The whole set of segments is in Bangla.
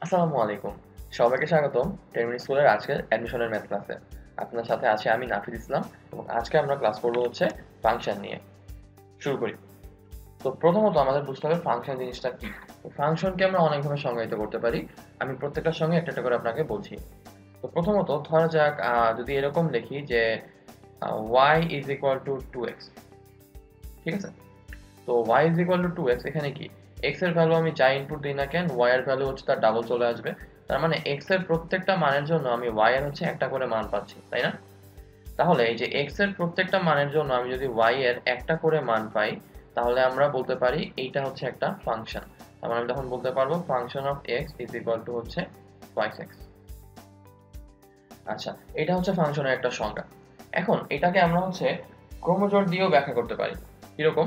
আসসালামু আলাইকুম। সবাইকে স্বাগতম টেরমিনি স্কুলের আজকের অ্যাডমিশনের ম্যাথ ক্লাসে। আপনার সাথে আছি আমি নাফিস ইসলাম এবং আজকে আমরা ক্লাস করব হচ্ছে ফাংশন নিয়ে। শুরু করি। তো প্রথমত আমাদের বুঝতে হবে ফাংশন জিনিসটা কি। তো ফাংশনকে আমরা অনেকভাবে সংজ্ঞায়িত করতে পারি। আমি প্রত্যেকটার সঙ্গে একটা করে আপনাকে বলছি। তো প্রথমত ধরা যাক যদি এরকম লিখি যে y is equal to 2x, ঠিক আছে? তো y is equal to 2x এখানে কি x এর ভ্যালু আমি যা ইনপুট দিই না কেন y এর ভ্যালু হচ্ছে তার ডাবল চলে আসবে। তার মানে x এর প্রত্যেকটা মানের জন্য আমি y এর হচ্ছে একটা করে মান পাচ্ছি, তাই না? তাহলে এই যে x এর প্রত্যেকটা মানের জন্য আমি যদি y এর একটা করে মান পাই, তাহলে আমরা বলতে পারি এইটা হচ্ছে একটা ফাংশন। তার মানে আমি তখন বলতে পারবো function of x is equal to হচ্ছে twice x। আচ্ছা, এটা হচ্ছে ফাংশনের একটা সংজ্ঞা। এখন এটাকে আমরা হচ্ছে ক্রমজোড় দিয়েও ব্যাখ্যা করতে পারি। কিরকম?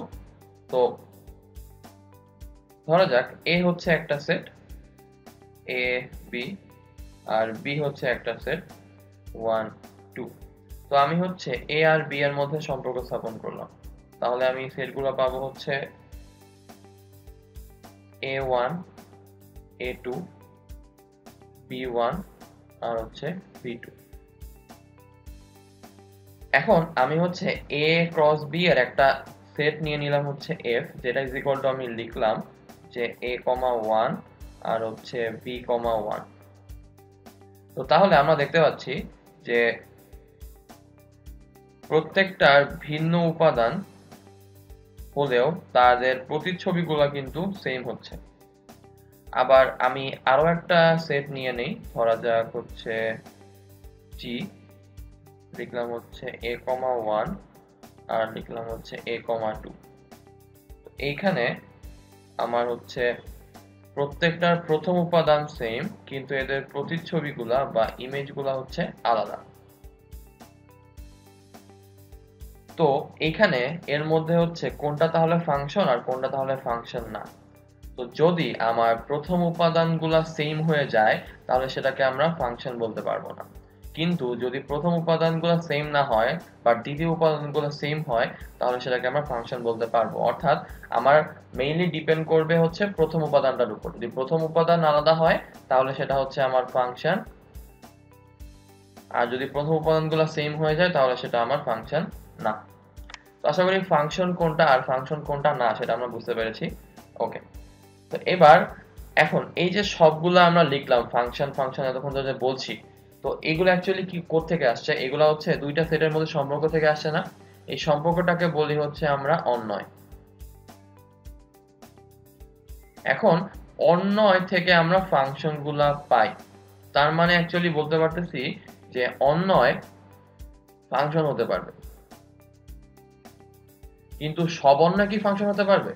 তো ধরা যাক a হচ্ছে একটা সেট a b আর b হচ্ছে একটা সেট 1 2। তো আমি হচ্ছে a আর b এর মধ্যে সম্পর্ক স্থাপন করলাম। তাহলে আমি সেটগুলো পাবো হচ্ছে a1 a2 b1 আর হচ্ছে b2। এখন আমি হচ্ছে a ক্রস b এর একটা সেট নিয়ে নিলাম হচ্ছে f, যেটা ইজ ইকুয়াল টু আমি লিখলাম যে a, 1 আর হচ্ছে b, 1। তো তাহলে আমরা দেখতে পাচ্ছি যে প্রত্যেকটার ভিন্ন উপাদান হলেও তাদের প্রতিচ্ছবিগুলো কিন্তু সেম হচ্ছে। আবার আমি আরো একটা সেট নিয়ে নেই, ধরা যাক হচ্ছে g, লিখলাম হচ্ছে a, 1 আর লিখলাম হচ্ছে a, 2। এইখানে আমার হচ্ছে প্রত্যেকটার প্রথম উপাদান সেম, কিন্তু এদের প্রতিচ্ছবিগুলা বা ইমেজগুলা হচ্ছে আলাদা। তো এইখানে এর মধ্যে হচ্ছে কোনটা তাহলে ফাংশন আর কোনটা তাহলে ফাংশন না। তো যদি আমার প্রথম উপাদানগুলা সেম হয়ে যায় তাহলে সেটাকে আমরা ফাংশন বলতে পারবো না। কিন্তু যদি প্রথম উপাদানগুলো সেম না হয় বা দ্বিতীয় উপাদানগুলো সেম হয় তাহলে সেটাকে আমরা ফাংশন বলতে পারবো। অর্থাৎ আমার মেইনলি ডিপেন্ড করবে হচ্ছে প্রথম উপাদানটার উপর। যদি প্রথম উপাদান আলাদা হয় তাহলে সেটা হচ্ছে আমার ফাংশন, আর যদি প্রথম উপাদানগুলো সেম হয়ে যায় তাহলে সেটা আমার ফাংশন না। তো আশা করি ফাংশন কোনটা আর ফাংশন কোনটা না সেটা আমরা বুঝতে পেরেছি। ওকে, তো এবার এখন এই যে সবগুলো আমরা লিখলাম ফাংশন ফাংশন এতক্ষণ ধরে বলছি, তো এগুলো অ্যাকচুয়ালি কি কোথা থেকে আসছে? এগুলো হচ্ছে দুইটা সেটের মধ্যে সম্পর্ক থেকে আসছে না? এই সম্পর্কটাকে বলি হচ্ছে আমরা অন্বয়। এখন অন্বয় থেকে আমরা ফাংশনগুলা পাই, তার মানে অ্যাকচুয়ালি বলতে পারতেছি যে অন্বয় ফাংশন হতে পারবে। কিন্তু সব অন্বয় কি ফাংশন হতে পারবে?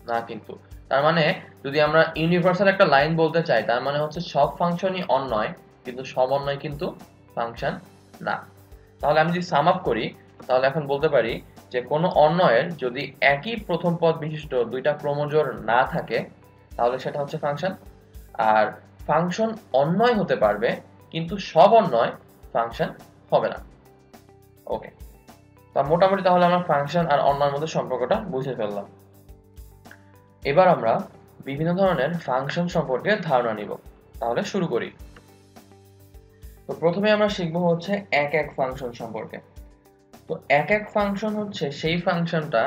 না কিন্তু। তার মানে যদি আমরা ইউনিভার্সাল একটা লাইন বলতে চাই তার মানে হচ্ছে সব ফাংশনই অন্বয়, কিন্তু সব অন্বয় কিন্তু ফাংশন না। তাহলে আমি যদি সাম আপ করি তাহলে এখন বলতে পারি যে কোনো অন্বয়ের যদি একই প্রথম পদ বিশিষ্ট দুইটা ক্রমজোড় না থাকে তাহলে সেটা হচ্ছে ফাংশন। আর ফাংশন অন্বয় হতে পারবে কিন্তু সব অন্বয় ফাংশন হবে না। ওকে, তা মোটামুটি তাহলে আমরা ফাংশন আর অন্বয়ের মধ্যে সম্পর্কটা বুঝে ফেললাম। এবার আমরা বিভিন্ন ধরনের ফাংশন সম্পর্কে ধারণা নিব। তাহলে শুরু করি। তো প্রথমে আমরা শিখবো হচ্ছে এক এক ফাংশন সম্পর্কে। তো এক এক ফাংশন হচ্ছে সেই ফাংশনটা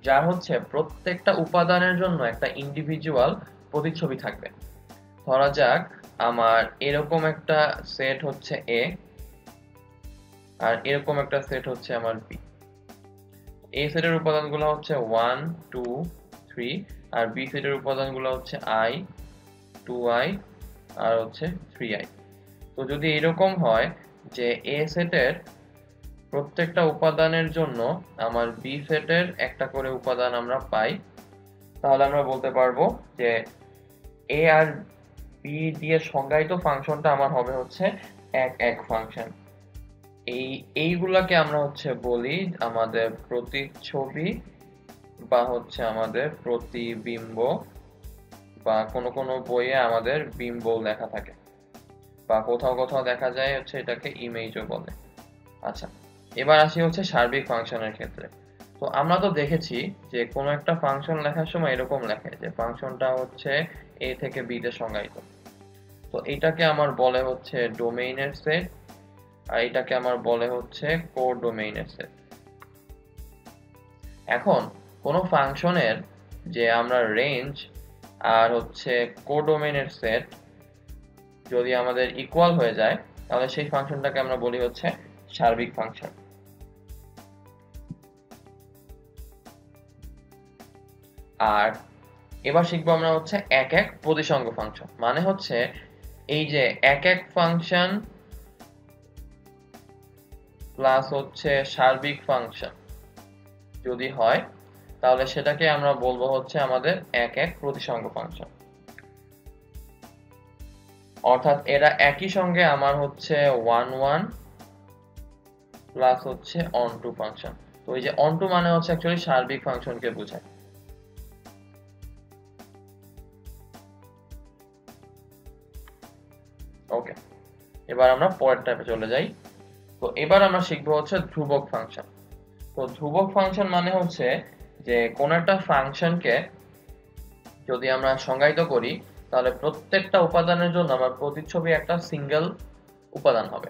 যার হচ্ছে প্রত্যেকটা উপাদানের জন্য একটা ইন্ডিভিজুয়াল প্রতিচ্ছবি থাকবে। ধরা যাক আমার এরকম একটা সেট হচ্ছে a আর এরকম একটা সেট হচ্ছে আমার b। a সেটের উপাদানগুলো হচ্ছে 1 2 3 আর b সেটের উপাদানগুলো হচ্ছে i 2i আর হচ্ছে 3i। তো যদি এরকম হয় যে a সেটের প্রত্যেকটা উপাদানের জন্য আমার b সেটের একটা করে উপাদান আমরা পাই, তাহলে আমরা বলতে পারবো যে a আর b দিয়ে সংজ্ঞায়িত ফাংশনটা আমার হবে হচ্ছে এক এক ফাংশন। এইগুলাকে আমরা হচ্ছে বলি আমাদের প্রতিচ্ছবি বা হচ্ছে আমাদের প্রতিবিম্ব, বা কোনো কোনো বইয়ে আমাদের বিম্ব লেখা থাকে, বা কোথাও কোথাও দেখা যায় হচ্ছে এটাকে ইমেজও বলে। আচ্ছা, এবার আসি হচ্ছে সার্বিক ফাংশনের ক্ষেত্রে। তো আমরা তো দেখেছি যে কোনো একটা ফাংশন লেখার সময় এরকম লেখে যে ফাংশনটা হচ্ছে a থেকে b তে সংজ্ঞায়িত। তো এটাকে আমার বলে হচ্ছে ডোমেইনের সেট, আর এটাকে আমার বলে হচ্ছে কোডোমেইনের সেট। এখন কোনো ফাংশনের যে আমরা রেঞ্জ আর হচ্ছে কোডোমেইনের সেট যদি আমাদের ইকুয়াল হয়ে যায়, তাহলে সেই ফাংশনটাকে আমরা বলি হচ্ছে সার্বিক ফাংশন। আর এবার শিখবো আমরা হচ্ছে এক এক প্রতিসঙ্গ ফাংশন। মানে হচ্ছে এই যে এক এক ফাংশন প্লাস হচ্ছে সার্বিক ফাংশন যদি হয়, তাহলে সেটাকে আমরা বলবো হচ্ছে আমাদের এক এক প্রতিসঙ্গ ফাংশন। অর্থাৎ এরা একই সঙ্গে আমার হচ্ছে 1 1 প্লাস হচ্ছে অনটু ফাংশন। তো এই যে অনটু মানে হচ্ছে অ্যাকচুয়ালি সার্বিক ফাংশনকে বোঝায়। ওকে, এবার আমরা পরের টাইপে চলে যাই। তো এবার আমরা শিখবো হচ্ছে ধ্রুবক ফাংশন। তো ধ্রুবক ফাংশন মানে হচ্ছে যে কোন একটা ফাংশনকে যদি আমরা সংজ্ঞায়িত করি, তাহলে প্রত্যেকটা উপাদানের জন্য আমার প্রতিচ্ছবি একটা সিঙ্গেল উপাদান হবে।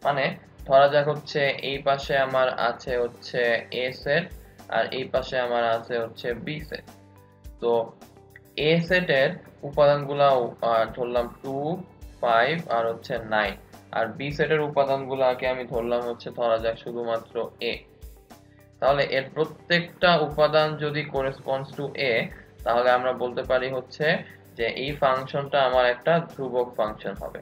মানে ধরা যাক হচ্ছে এই পাশে আমার আছে হচ্ছে এ সেট, আর এই পাশে আমার আছে হচ্ছে বি সেট। তো এ সেটের উপাদানগুলো ধরলাম 2 5 আর হচ্ছে 9, আর বি সেটের উপাদানগুলোকে আমি ধরলাম হচ্ছে ধরা যাক শুধুমাত্র এ। তাহলে এর প্রত্যেকটা উপাদান যদি করেসপন্ডস টু এ, তাহলে আমরা বলতে পারি হচ্ছে যে এই ফাংশনটা আমার একটা ধ্রুবক ফাংশন হবে।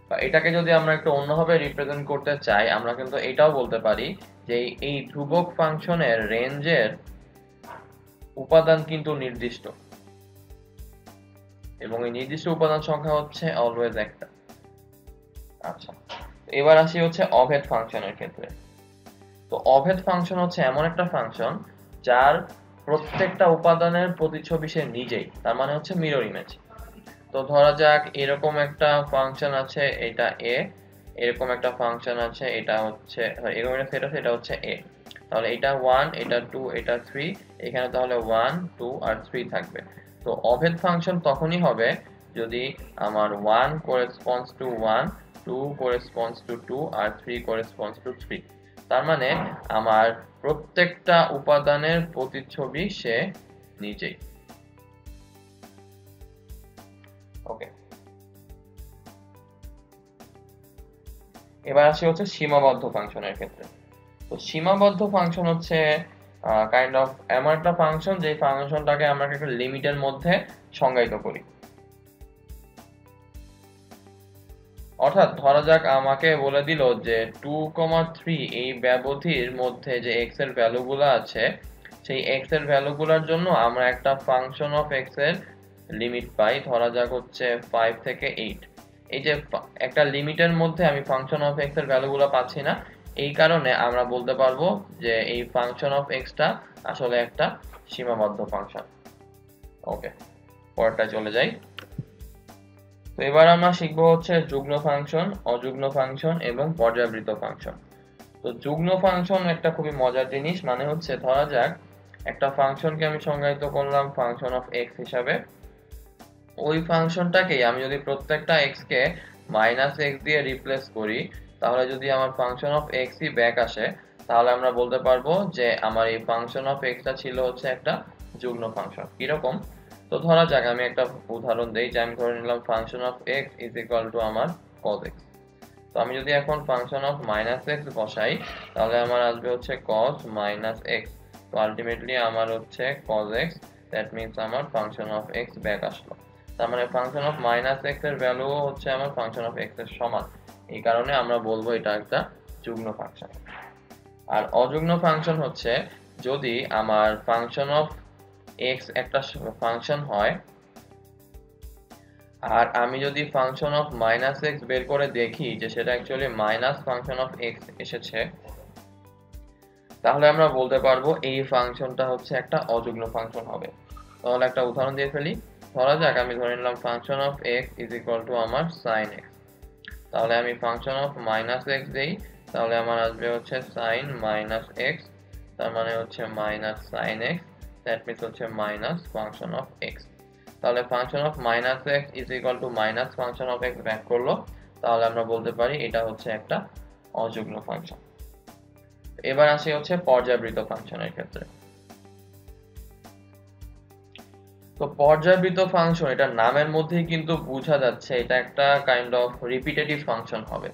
বা এটাকে যদি আমরা একটু অন্যভাবে রিপ্রেজেন্ট করতে চাই, আমরা কিন্তু এটাও বলতে পারি যে এই ধ্রুবক ফাংশনের রেঞ্জের উপাদান কিন্তু নির্দিষ্ট, এবং এই নির্দিষ্ট উপাদান সংখ্যা হচ্ছে অলওয়েজ একটা। আচ্ছা, এবার আসি হচ্ছে অভেদ ফাংশনের ক্ষেত্রে। তো অভেদ ফাংশন হচ্ছে এমন একটা ফাংশন যার প্রত্যেকটা উপাদানের প্রতিচ্ছবি সে নিজেই, তার মানে হচ্ছে মিরর ইমেজ। তো ধরা যাক এরকম একটা ফাংশন আছে, এটা এ, এরকম একটা ফাংশন আছে, এটা হচ্ছে এরকম একটা সেট আছে, এটা হচ্ছে এ। তাহলে এটা 1, এটা 2, এটা 3, এখানে তাহলে 1 2 আর 3 থাকবে। তো অভেদ ফাংশন তখনই হবে যদি আমার 1 করেসপন্ডস টু 1, 2 করেসপন্ডস টু 2 আর 3 করেসপন্ডস টু 3। তার মানে আমার প্রত্যেকটা উপাদানের প্রতিচ্ছবি সে নিজেই। ওকে, এবার আসি হচ্ছে সীমাবদ্ধ ফাংশনের ক্ষেত্রে। তো সীমাবদ্ধ ফাংশন হচ্ছে কাইন্ড অফ এমন একটা ফাংশন যে ফাংশনটাকে আমরা একটা লিমিটের মধ্যে সংজ্ঞায়িত করি। অর্থাৎ ধরা যাক আমাকে বলে দিল যে 2, 3 এই ব্যবধির মধ্যে যে x এর ভ্যালুগুলো আছে, সেই x এর ভ্যালুগুলোর জন্য আমরা একটা ফাংশন অফ x এর লিমিট পাই, ধরা যাক হচ্ছে 5 থেকে 8। এই যে একটা লিমিটের মধ্যে আমি ফাংশন অফ x এর ভ্যালুগুলো পাচ্ছি না, এই কারণে আমরা বলতে পারবো যে এই ফাংশন অফ x টা আসলে একটা সীমাবদ্ধ ফাংশন। ওকে, পরেরটা চলে যাই। তো এবার আমরা শিখবো হচ্ছে যুগ্ম ফাংশন, অযুগ্ম ফাংশন এবং পর্যাবৃত্ত ফাংশন। তো যুগ্ম ফাংশন একটা খুবই মজার জিনিস। মানে হচ্ছে ধরা যাক একটা ফাংশনকে আমি সংজ্ঞায়িত করলাম ফাংশন অফ x হিসাবে। ওই ফাংশনটাকে আমি যদি প্রত্যেকটা x কে -x দিয়ে রিপ্লেস করি, তাহলে যদি আমার function of x E back আসে, তাহলে আমরা বলতে পারবো যে আমার এই ফাংশন অফ x টা ছিল হচ্ছে একটা যুগ্ম ফাংশন। কিরকম? তো ধরা যাক আমি একটা উদাহরণ দেই, যে আমি ধরে নিলাম function of x is equal to আমার cos x। তো আমি যদি এখন ফাংশন অফ -x বসাই, তাহলে আমার আসবে হচ্ছে cos -x। তো আলটিমেটলি আমার হচ্ছে cos x, দ্যাট মিন্স আমার ফাংশন অফ x ব্যাক আসলো। তার মানে ফাংশন অফ -x এর ভ্যালু হচ্ছে আমার ফাংশন অফ x এর সমান। এই কারণে আমরা বলবো এটা একটা যুগ্ম ফাংশন। আর অযুগ্ম ফাংশন হচ্ছে যদি আমার ফাংশন অফ x একটা ফাংশন হয়, আর আমি যদি ফাংশন অফ -x বের করে দেখি যে সেটা actually minus function of x এসেছে, তাহলে আমরা বলতে পারবো এই ফাংশনটা হচ্ছে একটা অযুগ্ম ফাংশন হবে। তাহলে একটা উদাহরণ দিয়ে ফেলি। ধরা যাক আমি ধরে নিলাম function of x is equal to আমার sin x। তাহলে আমি ফাংশন অফ -x দেই, তাহলে আমার আসবে হচ্ছে sin -x, তার মানে হচ্ছে sin x, দ্যাট মিন্স হচ্ছে মাইনাস ফাংশন অফ x। তাহলে function of minus x is equal two minus function of x back করলো, তাহলে আমরা বলতে পারি এটা হচ্ছে একটা অযুগ্ম ফাংশন। এবার আসি হচ্ছে পর্যায়বৃত্ত ফাংশনের ক্ষেত্রে। তো পর্যায়বৃত্ত ফাংশন, এটা নামের মধ্যেই কিন্তু বোঝা যাচ্ছে এটা একটা কাইন্ড অফ রিপিটেটিভ ফাংশন হবে।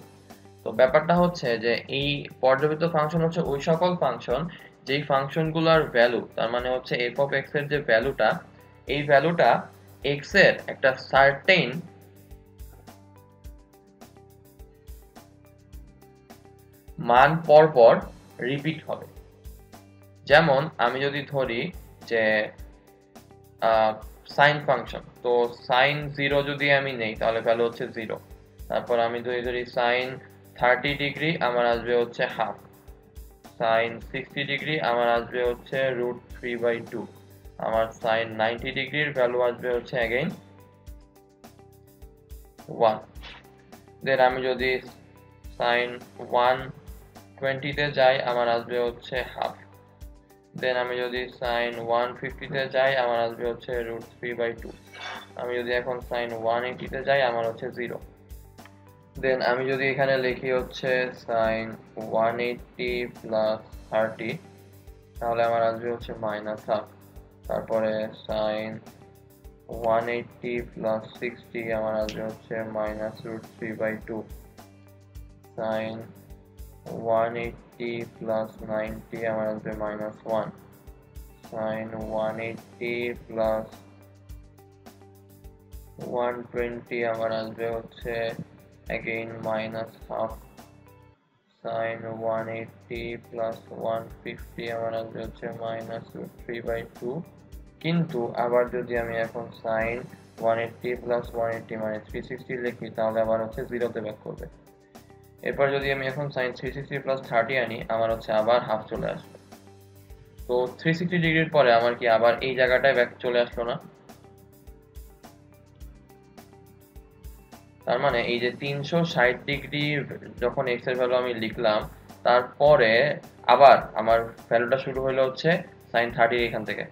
তো ব্যাপারটা হচ্ছে যে এই পর্যায়বৃত্ত ফাংশন হচ্ছে ওই সকল ফাংশন যেই ফাংশনগুলোর ভ্যালু, তার মানে হচ্ছে এফ অফ এক্স এর যে ভ্যালুটা, এই ভ্যালুটা এক্স এর একটা সার্টেন মান পর পর রিপিট হবে। যেমন আমি যদি ধরি যে সাইন ফাংশন, তো সাইন 0 যদি আমি নেই তাহলে ভ্যালু হচ্ছে 0। তারপর আমি যদি ধরি সাইন 30 ডিগ্রি, আমার আসবে হচ্ছে হাফ। সাইন 60 ডিগ্রি আমার আসবে হচ্ছে √3/2। আমার সাইন 90 ডিগ্রির ভ্যালু আসবে হচ্ছে अगेन 1। দেন আমি যদি সাইন 120 তে যাই আমার আসবে হচ্ছে হাফ। দেন আমি যদি সাইন 150 তে যাই আমার আসবে হচ্ছে √3/2। আমি যদি এখন সাইন 180 তে যাই আমার হচ্ছে 0। দেন আমি যদি এখানে লিখি হচ্ছে সাইন 180 প্লাস 30, তাহলে আমার আসবে হচ্ছে মাইনাস হাফ। তারপরে সাইন 180 প্লাস 60 আমার আসবে হচ্ছে মাইনাস √3/2। সাইন 180 প্লাস 90 আমার আসবে মাইনাস 1। সাইন 180 প্লাস 120 আমার আসবে হচ্ছে अगेन মাইনাস হাফ। সাইন 180 প্লাস 150 আমার আসবে হচ্ছে মাইনাস √3/2। কিন্তু আবার যদি আমি এখন সাইন 180 প্লাস 180 মানে 360 লিখি তাহলে আবার হচ্ছে 0 তে ব্যাক করবে। এরপর যদি আমি এখন সাইন 360 প্লাস 30 আনি আমার হচ্ছে আবার হাফ চলে আসবে। তো 360 ডিগ্রির পরে আমার কি আবার এই জায়গাটায় ব্যাক চলে আসলো না? তার মানে এই যে 360 ডিগ্রি যখন x এর ভ্যালু আমি লিখলাম, তারপরে আবার আমার ভ্যালুটা শুরু হলো হচ্ছে sin 30 এখান থেকে।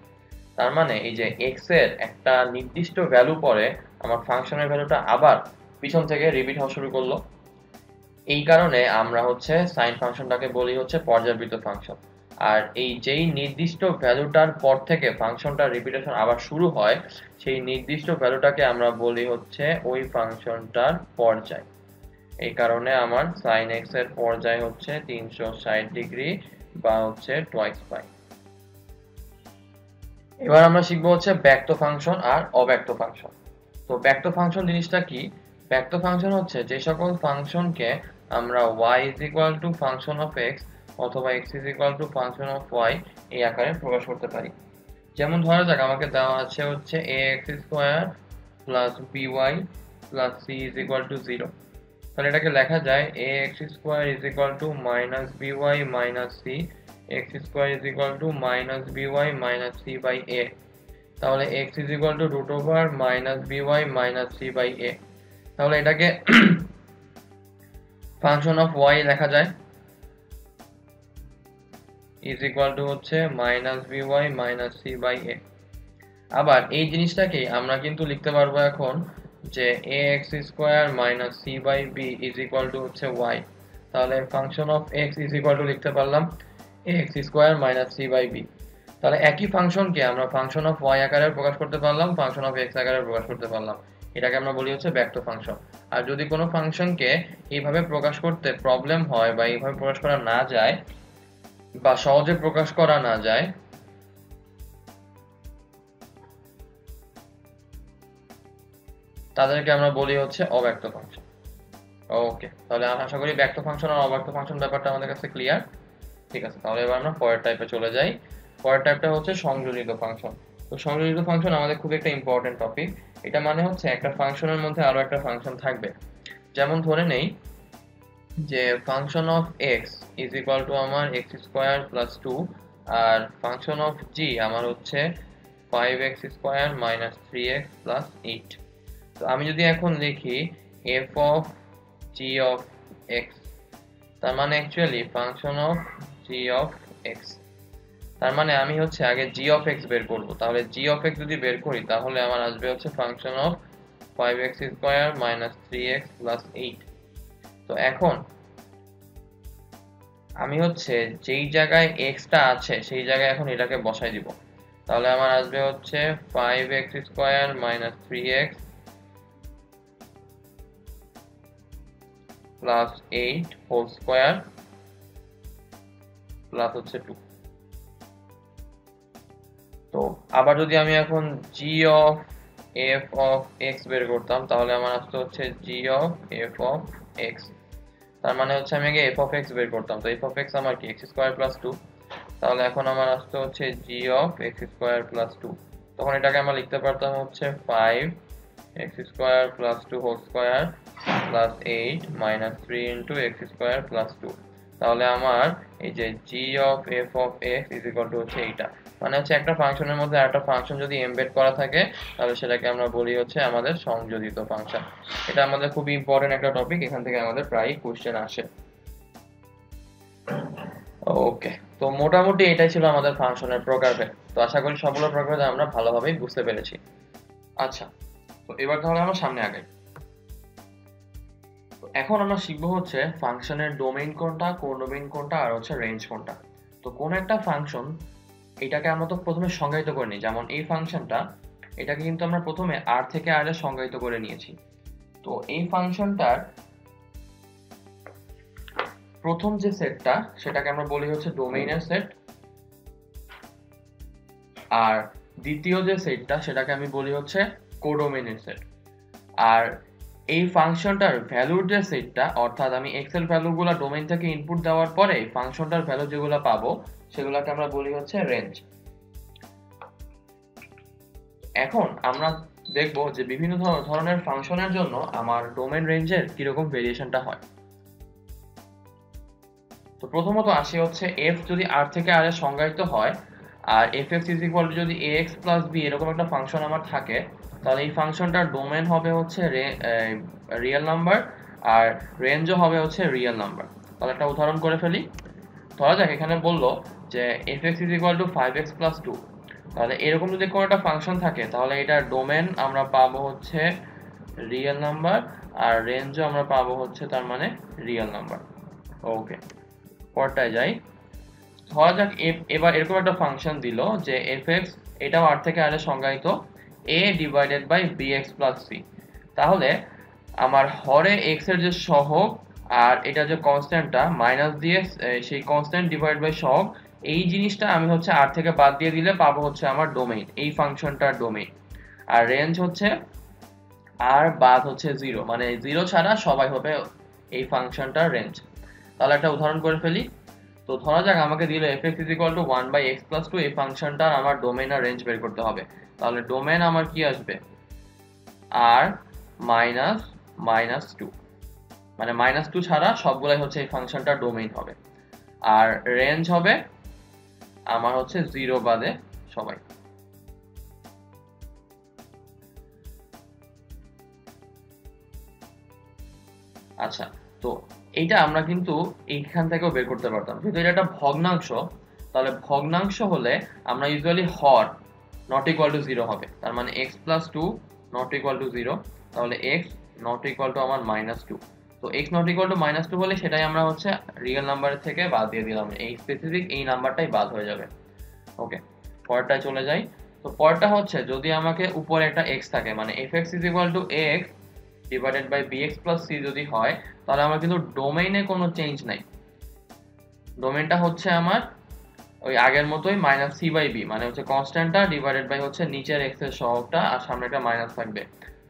তার মানে এই যে x এর একটা নির্দিষ্ট ভ্যালু পরে আমার ফাংশনের ভ্যালুটা আবার পিছন থেকে রিপিট হওয়া শুরু করলো। এই কারণে আমরা হচ্ছে সাইন ফাংশনটাকে বলি হচ্ছে পর্যায়বৃত্ত ফাংশন। আর এই যেই নির্দিষ্ট ভ্যালুটার পর থেকে ফাংশনটা রিপিটেশন আবার শুরু হয়, সেই নির্দিষ্ট ভ্যালুটাকে আমরা বলি হচ্ছে ওই ফাংশনটার পর্যায়। এই কারণে আমার sin x এর পর্যায় হচ্ছে 360 ডিগ্রি বা হচ্ছে টুয়াইস পাই। এবার আমরা শিখব হচ্ছে ব্যক্ত ফাংশন আর অব্যক্ত ফাংশন। তো ব্যক্ত ফাংশন জিনিসটা কি? ব্যক্ত ফাংশন হচ্ছে যে সকল ফাংশনকে আমরা y is equal to function of x অথবা x is equal to function of y এই আকারে প্রকাশ করতে পারি। যেমন ধরা যাক আমাকে দেওয়া আছে হচ্ছে ax square plus by plus c is equal to 0। তাহলে এটাকে লেখা যায় ax square is equal to minus by minus c, x square is equal to minus by minus c by a। তাহলে x is equal to root over minus by minus c by a। তাহলে এটাকে ফাংশন অফ y লেখা যায় is equal to হচ্ছে minus by minus c by a। আবার এই জিনিসটাকে আমরা কিন্তু লিখতে পারবো এখন যে ax square minus c by b is equal to হচ্ছে y। তাহলে function of x is equal to লিখতে পারলাম ax square minus c by b। তাহলে একই ফাংশনকে আমরা ফাংশন অফ y আকারে প্রকাশ করতে পারলাম, ফাংশন অফ x আকারে প্রকাশ করতে পারলাম। এটাকে আমরা বলি হচ্ছে ব্যক্ত ফাংশন। আর যদি কোনো ফাংশনকে এইভাবে প্রকাশ করতে প্রবলেম হয় বা এইভাবে প্রকাশ করা না যায় বা সহজে প্রকাশ করা না যায়, তাদেরকে আমরা বলি হচ্ছে অব্যক্ত ফাংশন। ওকে, তাহলে আশা করি ব্যক্ত ফাংশন আর অব্যক্ত ফাংশন ব্যাপারটা আমাদের কাছে ক্লিয়ার। ঠিক আছে, তাহলে এবার আমরা পরের টাইপে চলে যাই। পরের টাইপটা হচ্ছে সংযোজিত ফাংশন। তো সংযোজিত ফাংশন আমাদের খুব একটা ইম্পর্টেন্ট টপিক। এটা মানে হচ্ছে একটা ফাংশনের মধ্যে আরো একটা ফাংশন থাকবে। যেমন ধরে নেই যে function of x is equal to আমার x স্কয়ার প্লাস 2 আর ফাংশন অফ g আমার হচ্ছে 5x square minus 3x plus 8। তো আমি যদি এখন লিখি f of g of x, তার মানে actually function of g of x। তার মানে আমি হচ্ছে আগে g অফ x বের করব। তাহলে g অফ x যদি বের করি তাহলে আমার আসবে হচ্ছে function of 5x square minus 3x plus 8। তো এখন আমি হচ্ছে যেই জায়গায় x টা আছে সেই জায়গায় এখন এটাকে বসাই দিব। তাহলে আমার আসবে হচ্ছে 5x square minus 3x plus 8 whole square plus হচ্ছে 2। তো আবার যদি আমি এখন g of f of x বের করতাম তাহলে আমার আসতে হচ্ছে g of f of x। তার মানে হচ্ছে আমি আগে f অফ x বের করতাম। তো f অফ x আমার কি x স্কয়ার প্লাস 2। তাহলে এখন আমার আসতে হচ্ছে g of x square plus 2। তখন এটাকে আমরা লিখতে পারতাম হচ্ছে 5x square plus 2 whole square plus 8 minus 3 into x square plus 2। তাহলে আমার এই যে g of f of x is equal to হচ্ছে এইটা। মানে হচ্ছে একটা ফাংশনের মধ্যে আরেকটা ফাংশন যদি এমবেড করা থাকে তাহলে সেটাকে আমরা বলি হচ্ছে আমাদের সংযোজিত ফাংশন। এটা আমাদের খুবই ইম্পর্টেন্ট একটা টপিক, এখান থেকে আমাদের প্রায় কোশ্চেন আসে। ওকে, তো মোটামুটি এটাই ছিল আমাদের ফাংশনের প্রকারভেদ। তো আশা করি সবগুলো প্রকারভেদ আমরা ভালোভাবেই বুঝতে পেরেছি। আচ্ছা, তো এবার তাহলে আমরা সামনে আগাই। এখন আমরা শিখবো হচ্ছে ফাংশনের ডোমেইন কোনটা, কোডোমেইন কোনটা আর হচ্ছে রেঞ্জ কোনটা। তো কোন একটা ফাংশন এটাকে আমরা তো প্রথমে সংজ্ঞায়িত করে নিই। যেমন এই ফাংশনটা এটাকে কিন্তু আমরা প্রথমে r থেকে r এ সংজ্ঞায়িত করে নিয়েছি। তো এই ফাংশনটার প্রথম যে সেটটা সেটাকে আমরা বলি হচ্ছে ডোমেইনের সেট, আর দ্বিতীয় যে সেটটা সেটাকে আমি বলি হচ্ছে কোডোমেইনের সেট। আর এই ফাংশনটার ভ্যালুর যে সেটটা, অর্থাৎ আমি x এর ভ্যালুগুলো ডোমেইন থেকে ইনপুট দেওয়ার পরে ফাংশনটার ভ্যালু যেগুলো পাবো সেগুলোকে আমরা বলি হচ্ছে রেঞ্জ। এখন আমরা দেখবো যে বিভিন্ন ধরনের ফাংশনের জন্য আমার ডোমেইন রেঞ্জের কিরকম ভেরিয়েশনটা হয়। তো প্রথমত আসি হচ্ছে f যদি r থেকে r এ সংজ্ঞায়িত হয় আর fx ইজ ইকুয়াল টু যদি ax প্লাস b এরকম একটা ফাংশন আমার থাকে, তাহলে এই ফাংশনটার ডোমেইন হবে হচ্ছে রিয়েল নাম্বার আর রেঞ্জও হবে হচ্ছে রিয়েল নাম্বার। তাহলে একটা উদাহরণ করে ফেলি। ধরা যাক এখানে বললো যে fx is equal to 5x plus 2। তাহলে এরকম যদি কোনো একটা ফাংশন থাকে তাহলে এটার ডোমেইন আমরা পাবো হচ্ছে রিয়েল নাম্বার আর রেঞ্জও আমরা পাবো হচ্ছে তার মানে রিয়েল নাম্বার। ওকে, পরটায় যাই। ধরা যাক এবার এরকম একটা ফাংশন দিল যে fx এটাও r থেকে r এ সংজ্ঞায়িত a divided by bx plus c। তাহলে আমার হরে x এর যে সহগ আর এটা যে কনস্ট্যান্টটা মাইনাস দিয়ে সেই কনস্ট্যান্ট ডিভাইড বাই সহগ, এই জিনিসটা আমি হচ্ছে r থেকে বাদ দিয়ে দিলে পাবো হচ্ছে আমার ডোমেইন, এই ফাংশনটার ডোমেইন। আর রেঞ্জ হচ্ছে r বাদ হচ্ছে 0, মানে 0 ছাড়া সবাই হবে এই ফাংশনটার রেঞ্জ। তাহলে একটা উদাহরণ করে ফেলি। তো ধরা যাক আমাকে দিল fx is equal to 1 by x plus 2, এই ফাংশনটার আমার ডোমেইন আর রেঞ্জ বের করতে হবে। তাহলে ডোমেইন আমার কি আসবে r মাইনাস মাইনাস 2, মানে মাইনাস 2 ছাড়া সবগুলাই হচ্ছে এই ফাংশনটার ডোমেইন হবে। আর রেঞ্জ হবে আমার হচ্ছে 0 বাদে সবাই। আচ্ছা, তো এইটা আমরা কিন্তু এইখান থেকেও বের করতে পারতাম, যেহেতু এটা একটা ভগ্নাংশ। তাহলে ভগ্নাংশ হলে আমরা usually Har not equal to 0 হবে। তার মানে x plus 2 not equal to 0। তাহলে x নট ইকুয়াল টু আমার মাইনাস 2। তো x not equal two minus 2 হলে সেটাই আমরা হচ্ছে রিয়েল নাম্বারের থেকে বাদ দিয়ে দিলাম, এই স্পেসিফিক এই নাম্বারটাই বাদ হয়ে যাবে। ওকে, পরেরটায় চলে যাই। তো পরেরটা হচ্ছে যদি আমাকে উপরে একটা x থাকে, মানে fx is equal to x divided by bx plus c যদি হয়, তাহলে আমার কিন্তু ডোমেইনে কোনো চেঞ্জ নাই। ডোমেইনটা হচ্ছে আমার ওই আগের মতোই মাইনাস c বাই b, মানে হচ্ছে কনস্ট্যান্টটা ডিভাইডেড বাই হচ্ছে নিচের x এর সহগটা আর সামনে একটা মাইনাস থাকবে।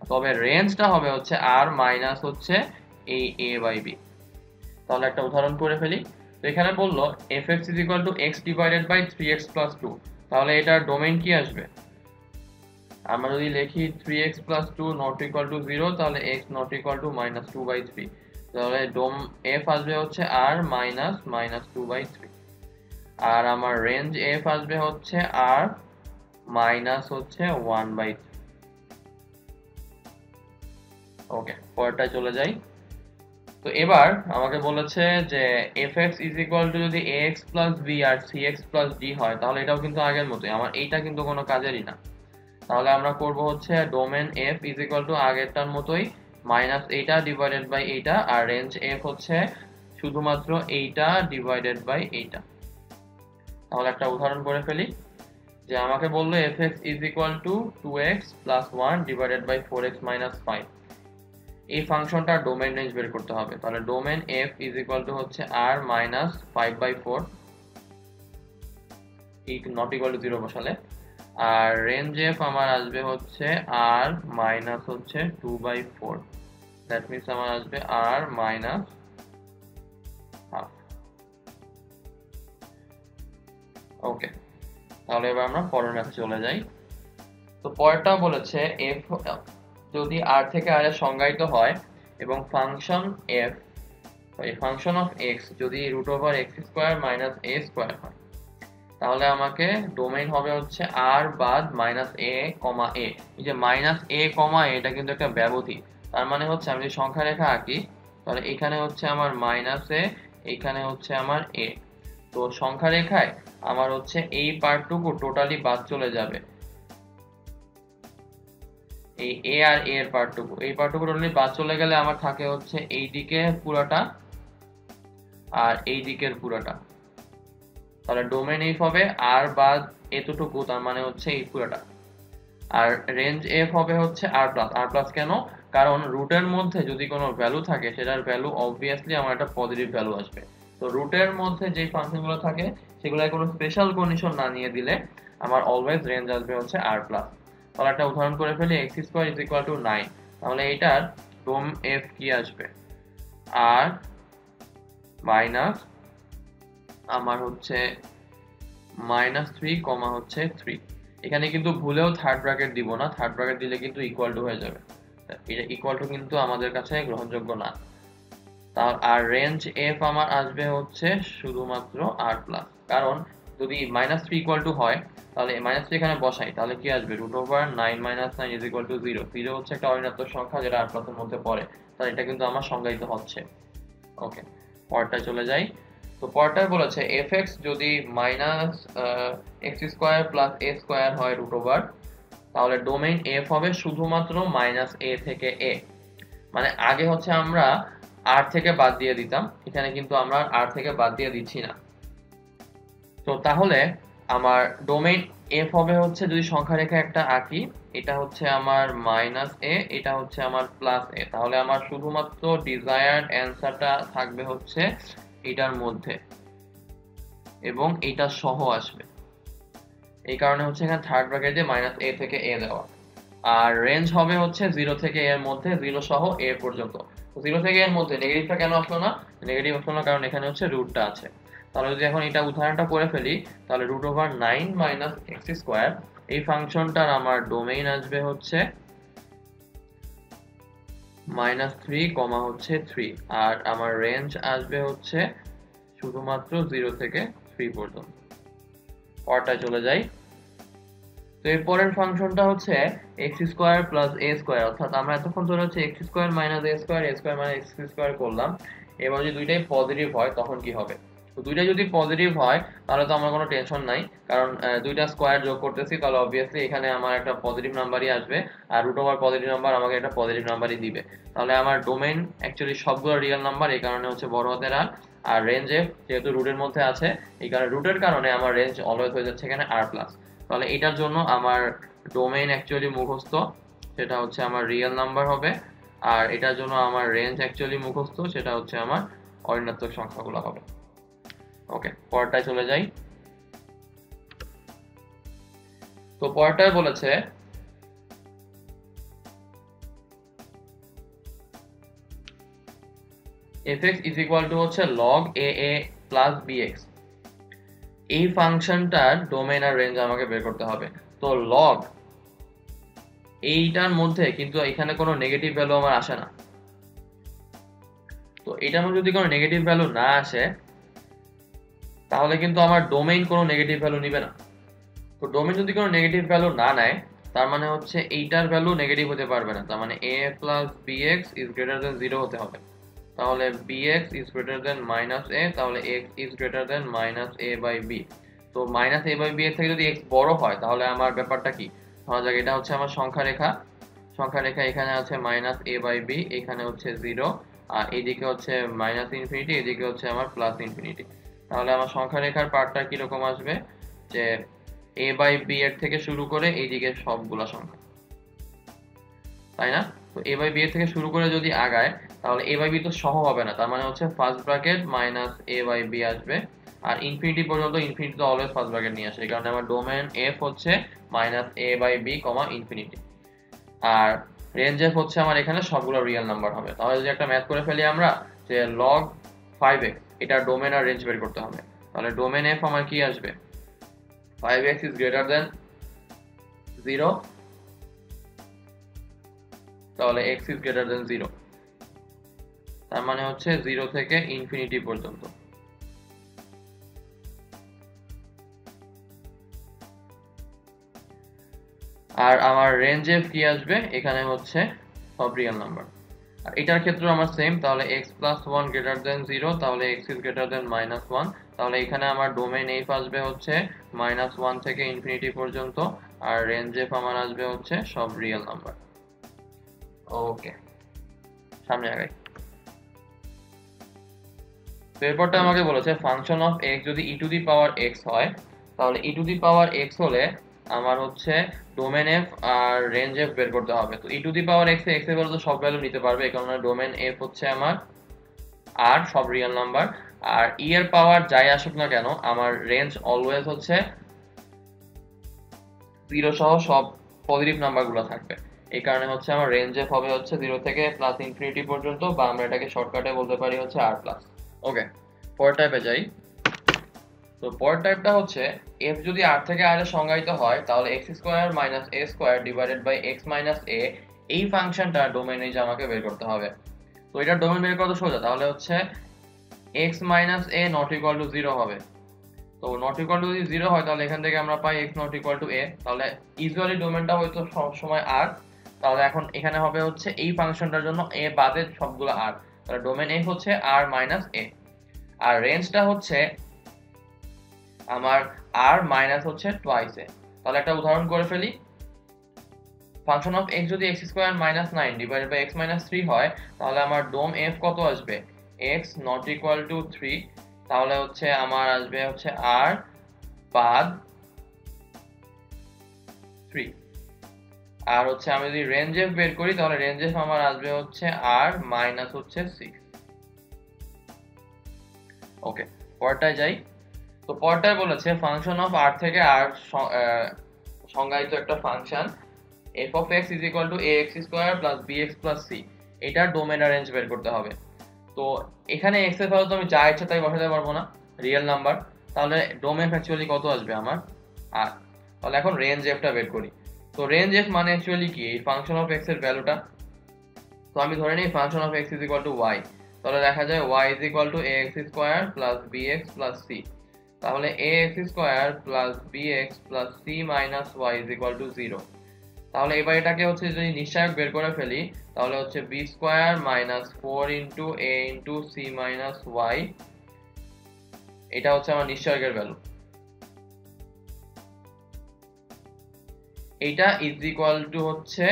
তবে রেঞ্জটা হবে হচ্ছে r মাইনাস হচ্ছে এই a বাই b। তাহলে একটা উদাহরণ করে ফেলি। তো এখানে বললো fx is equal to x divided by 3x plus 2। তাহলে এটার ডোমেইন কি আসবে? আমরা যদি লিখি 3x plus 2 not equal to 0, তাহলে x not equal to minus 2 by 3। তাহলে f আসবে হচ্ছে r minus minus 2 by 3। আর আমার রেঞ্জ f আসবে হচ্ছে r minus হচ্ছে 1 by 3। ওকে, পরেরটায় চলে যাই। তো এবার আমাকে বলেছে যে fx ইজ ইকুয়াল টু যদি ax প্লাস b আর cx প্লাস d হয় তাহলে এটাও কিন্তু আগের মতোই, আমার এইটা কিন্তু কোনো কাজেরই না। তাহলে আমরা করব হচ্ছে domain f is equal two আগেরটার মতোই মাইনাস এইটা ডিভাইডেড বাই এইটা, আর রেঞ্জ f হচ্ছে শুধুমাত্র এইটা ডিভাইডেড বাই এইটা। তাহলে একটা উদাহরণ করে ফেলি, যে আমাকে বললো fx is equal to 2x plus 1 divided by 4x minus 5। এই ফাংশনটার ডোমেন রেঞ্জ বের করতে হবে। তাহলে domain f is equal to হচ্ছে r minus 5/4 not equal to 0 বসালে, আর রেঞ্জ f আমার আসবে হচ্ছে r মাইনাস হচ্ছে 2/4, দ্যাট মিন্স আমার আসবে r মাইনাস হাফ। ওকে, তাহলে এবার আমরা পরের ম্যাথে চলে যাই। তো পরেরটা বলেছে f যদি r থেকে r এর সংজ্ঞায়িত হয় এবং function f function of x যদি √x² মাইনাস a স্কয়ার হয়, তাহলে আমাকে ডোমেইন হবে হচ্ছে r বাদ মাইনাস a কমা a। এই যে মাইনাস a কমা a এটা কিন্তু একটা ব্যবধি, তার মানে হচ্ছে আমি যদি সংখ্যা রেখা আঁকি তাহলে এখানে হচ্ছে আমার মাইনাস a, এখানে হচ্ছে আমার a। তো সংখ্যা রেখায় আমার হচ্ছে এই পার্টটুকু টোটালি বাদ চলে যাবে, এই a আর a এর পার্টটুকু, এই পার্টটুকু টোটালি বাদ চলে গেলে আমার থাকে হচ্ছে এই দিকে পুরোটা আর এই দিকের পুরোটা। তাহলে ডোমেইন f হবে r বাদ এতটুকু, তার মানে হচ্ছে এই পুরোটা। আর রেঞ্জ f হবে হচ্ছে r+। কেন? কারণ রুটের মধ্যে যদি কোনো ভ্যালু থাকে সেটার ভ্যালু অবভিয়াসলি আমার একটা পজিটিভ ভ্যালু আসবে। তো রুটের মধ্যে যে ফাংশনগুলো থাকে সেগুলোয় কোনো স্পেশাল কন্ডিশন না নিয়ে দিলে আমার অলওয়েজ রেঞ্জ আসবে হচ্ছে r+। তাহলে একটা উদাহরণ করে ফেলি, x² = 9। তাহলে এটার ডোম f কি আসবে? r মাইনাস আমার হচ্ছে -3 কমা হচ্ছে 3। এখানে কিন্তু ভুলেও থার্ড ব্র্যাকেট দিব না, থার্ড ব্র্যাকেট দিলে কিন্তু ইকুয়াল টু হয়ে যাবে, এটা ইকুয়াল টু কিন্তু আমাদের কাছে গ্রহণযোগ্য না। তার আর রেঞ্জ f আমার আসবে হচ্ছে শুধুমাত্র r+, কারণ যদি -3 ইকুয়াল টু হয় তাহলে -3 এখানে বসাই তাহলে কি আসবে? √9 - 9 = 0। 0 হচ্ছে একটা অঋণাত্মক সংখ্যা যেটা r+ এর মধ্যে পড়ে, তাহলে এটা কিন্তু আমার সংজ্ঞায়িত হচ্ছে। ওকে, পরেরটা চলে যাই। তো পরেরটায় বলেছে fx যদি -x² + a² হয় √, তাহলে ডোমেইন f হবে শুধুমাত্র -a থেকে a। মানে আগে হচ্ছে আমরা r থেকে বাদ দিয়ে দিতাম, এখানে কিন্তু আমরা r থেকে বাদ দিয়ে দিচ্ছি না। তো তাহলে আমার ডোমেইন f হবে হচ্ছে, যদি সংখ্যা রেখা একটা আঁকি, এটা হচ্ছে আমার -a, এটা হচ্ছে আমার +a, তাহলে আমার শুধুমাত্র ডিজায়ার্ড অ্যানসারটা থাকবে হচ্ছে এটার মধ্যে এবং এটা সহ আসবে। এই কারণে হচ্ছে এখানে থার্ড ব্র্যাকেট দিয়ে -a থেকে a দেওয়া। আর রেঞ্জ হবে হচ্ছে 0 থেকে a এর মধ্যে, 0 সহ a পর্যন্ত। 0 থেকে a এর মধ্যে নেগেটিভটা কেন আসলো না? নেগেটিভ আসলো না কারণ এখানে হচ্ছে রুটটা আছে। তাহলে যদি এখন এটা উদাহরণটা করে ফেলি, তাহলে √9 - x², এই ফাংশনটার আমার ডোমেইন আসবে হচ্ছে -3 কমা হচ্ছে 3, আর আমার রেঞ্জ আসবে হচ্ছে শুধুমাত্র 0 থেকে 3 পর্যন্ত। পরেরটায় চলে যাই। তো এর পরের ফাংশনটা হচ্ছে x² + a², অর্থাৎ আমরা এতক্ষণ ধরে হচ্ছে x² - a², a² - x² করলাম। এবার যদি দুইটাই পজিটিভ হয় তখন কি হবে? তো দুইটাই যদি পজিটিভ হয় তাহলে তো আমার কোনো টেনশন নাই, কারণ দুইটা স্কয়ার যোগ করতেছি, তাহলে অবভিয়াসলি এখানে আমার একটা পজিটিভ নাম্বারই আসবে, আর √, পজিটিভ নাম্বার আমাকে একটা পজিটিভ নাম্বারই দিবে। তাহলে আমার ডোমেইন অ্যাকচুয়ালি সবগুলো রিয়েল নাম্বার, এই কারণে হচ্ছে বড় হাতের r। আর রেঞ্জ f যেহেতু রুটের মধ্যে আছে, এই কারণে রুটের কারণে আমার রেঞ্জ অলওয়েজ হয়ে যাচ্ছে এখানে r+। তাহলে এটার জন্য আমার ডোমেইন অ্যাকচুয়ালি মুখস্থ, সেটা হচ্ছে আমার রিয়েল নাম্বার হবে, আর এটার জন্য আমার রেঞ্জ অ্যাকচুয়ালি মুখস্থ, সেটা হচ্ছে আমার অঋণাত্মক সংখ্যাগুলো হবে। ওকে, পরেরটায় চলে যাই। তো পরেরটায় বলেছে fx = হচ্ছে log aa plus bx। এই ফাংশনটার ডোমেইন আর রেঞ্জ আমাকে বের করতে হবে। তো log এইটার মধ্যে কিন্তু এখানে কোনো নেগেটিভ ভ্যালু আমার আসে না, তো এটার মধ্যে যদি কোনো নেগেটিভ ভ্যালু না আসে তাহলে কিন্তু আমার ডোমেইন কোনো নেগেটিভ ভ্যালু নিবে না। তো ডোমেইন যদি কোনো নেগেটিভ ভ্যালু না নেয় তার মানে হচ্ছে এইটার ভ্যালু নেগেটিভ হতে পারবে না, তার মানে a + bx = 0 হতে হবে। তাহলে bx is greater than minus a, তাহলে x is greater than minus a by b। তো minus a by b এর থেকে যদি x বড় হয় তাহলে আমার ব্যাপারটা কি, ধরা যাক এটা হচ্ছে আমার সংখ্যা রেখা, এখানে আছে minus a by b, এখানে হচ্ছে 0, আর এইদিকে হচ্ছে মাইনাস ইনফিনিটি, এদিকে হচ্ছে আমার প্লাস ইনফিনিটি। তাহলে আমার সংখ্যা রেখার পার্টটা কিরকম আসবে, যে a by b এর থেকে শুরু করে এইদিকে সবগুলা সংখ্যা, তাই না? তো a by b এর থেকে শুরু করে যদি আগায় তাহলে a by b তো সহ হবে না, তার মানে হচ্ছে first bracket minus a by b আসবে, আর ইনফিনিটি পর্যন্ত, ইনফিনিটি তো অলওয়েজ ফার্স্ট ব্র্যাকেট নিয়ে আসে, এই কারণে আমার ডোমেন f হচ্ছে minus a by b comma infinity, আর রেঞ্জ f হচ্ছে আমার এখানে সবগুলো রিয়েল নাম্বার হবে। তাহলে যদি একটা ম্যাথ করে ফেলি আমরা যে log 5x, এটা ডোমেন আর রেঞ্জ বের করতে হবে, তাহলে ডোমেন f আমার কি আসবে, 5x is greater than 0, তাহলে x is greater than 0, তার মানে হচ্ছে 0 থেকে ইনফিনিটি পর্যন্ত। আর আমার রেঞ্জ f কি আসবে, এখানে হচ্ছে সব রিয়েল নাম্বার, আর এটার ক্ষেত্রে আমার সেম, তাহলে x plus 1 greater than 0, তাহলে x is greater than minus 1, তাহলে এখানে আমার ডোমেন f আসবে হচ্ছে minus 1 থেকে ইনফিনিটি পর্যন্ত, আর রেঞ্জ f আমার আসবে হচ্ছে সব রিয়েল নাম্বার। ওকে, সামনে আগাই। তো এরপরটা আমাকে বলেছে ফাংশন অফ x যদি e to the power x হয়, তাহলে e to the power x হলে আমার হচ্ছে ডোমেন f আর রেঞ্জ f বের করতে হবে। তো e to the power x এর ভ্যালু তো সব ভ্যালু নিতে পারবে, এই কারণে ডোমেন f হচ্ছে আমার r, সব রিয়েল নাম্বার, আর e এর পাওয়ার যাই আসুক না কেন আমার রেঞ্জ অলওয়েজ হচ্ছে 0 সহ সব পজিটিভ নাম্বারগুলো থাকবে, এই কারণে হচ্ছে আমার রেঞ্জ f হবে হচ্ছে 0 থেকে প্লাস ইনফিনিটি পর্যন্ত, বা আমরা এটাকে শর্টকাটে বলতে পারি হচ্ছে r প্লাস। ওকে, পরের টাইপে যাই। তো পরের টাইপটা হচ্ছে f যদি r থেকে r এ সংজ্ঞায়িত হয় তাহলে x square minus a square divided by x minus a, এই ফাংশনটা ডোমেন এই যে আমাকে বের করতে হবে। তো এটা ডোমেন বের করা সোজা, তাহলে হচ্ছে x minus a not equal to 0 হবে। তো নট ইকুয়াল টু যদি 0 হয় তাহলে এখান থেকে আমরা পাই x not equal two a, তাহলে ইউজুয়ালি ডোমেনটা হয়তো সব সময় r, তাহলে এখন এখানে হবে হচ্ছে এই ফাংশনটার জন্য a বাদে সবগুলো r, তাহলে ডোমেন f হচ্ছে r মাইনাস a, আর রেঞ্জটা হচ্ছে আমার r মাইনাস হচ্ছে টুয়াইস a। তাহলে একটা উদাহরণ করে ফেলি, ফাংশন অফ x যদি x square minus 9 divided by x minus 3 হয় তাহলে আমার ডোম f কত আসবে, x নট ইকুয়াল টু 3, তাহলে হচ্ছে আমার আসবে হচ্ছে r বাদ 3, আর হচ্ছে আমি যদি রেঞ্জ f বের করি তাহলে রেঞ্জ f আমার আসবে হচ্ছে r মাইনাস হচ্ছে 6। ওকে, পরেরটায় যাই। তো পরেরটায় বলেছে ফাংশন অফ r থেকে r সংজ্ঞায়িত একটা function f of x is equal to ax square plus bx plus c, এটার ডোমেন আর রেঞ্জ বের করতে হবে। তো এখানে x এর ভ্যালু তো আমি যা ইচ্ছা তাই বসাতে পারবো না, রিয়েল নাম্বার, তাহলে ডোমেন অ্যাকচুয়ালি কত আসবে আমার r। তাহলে এখন রেঞ্জ f টা বের করি। তো রেঞ্জ f মানে অ্যাকচুয়ালি কি, এই ফাংশন অফ x এর ভ্যালুটা। তো আমি ধরে নিই function of x is equal to y, তাহলে দেখা যায় y is equal to ax square plus bx plus c, তাহলে ax square plus bx plus c minus y is equal to 0। তাহলে এবার এটাকে হচ্ছে যদি নিশ্চায়ক বের করে ফেলি তাহলে হচ্ছে b square minus 4 into a into c minus y, এটা হচ্ছে আমার নিশ্চয়কের ভ্যালু। এইটা ইজ ইকুয়াল টু হচ্ছে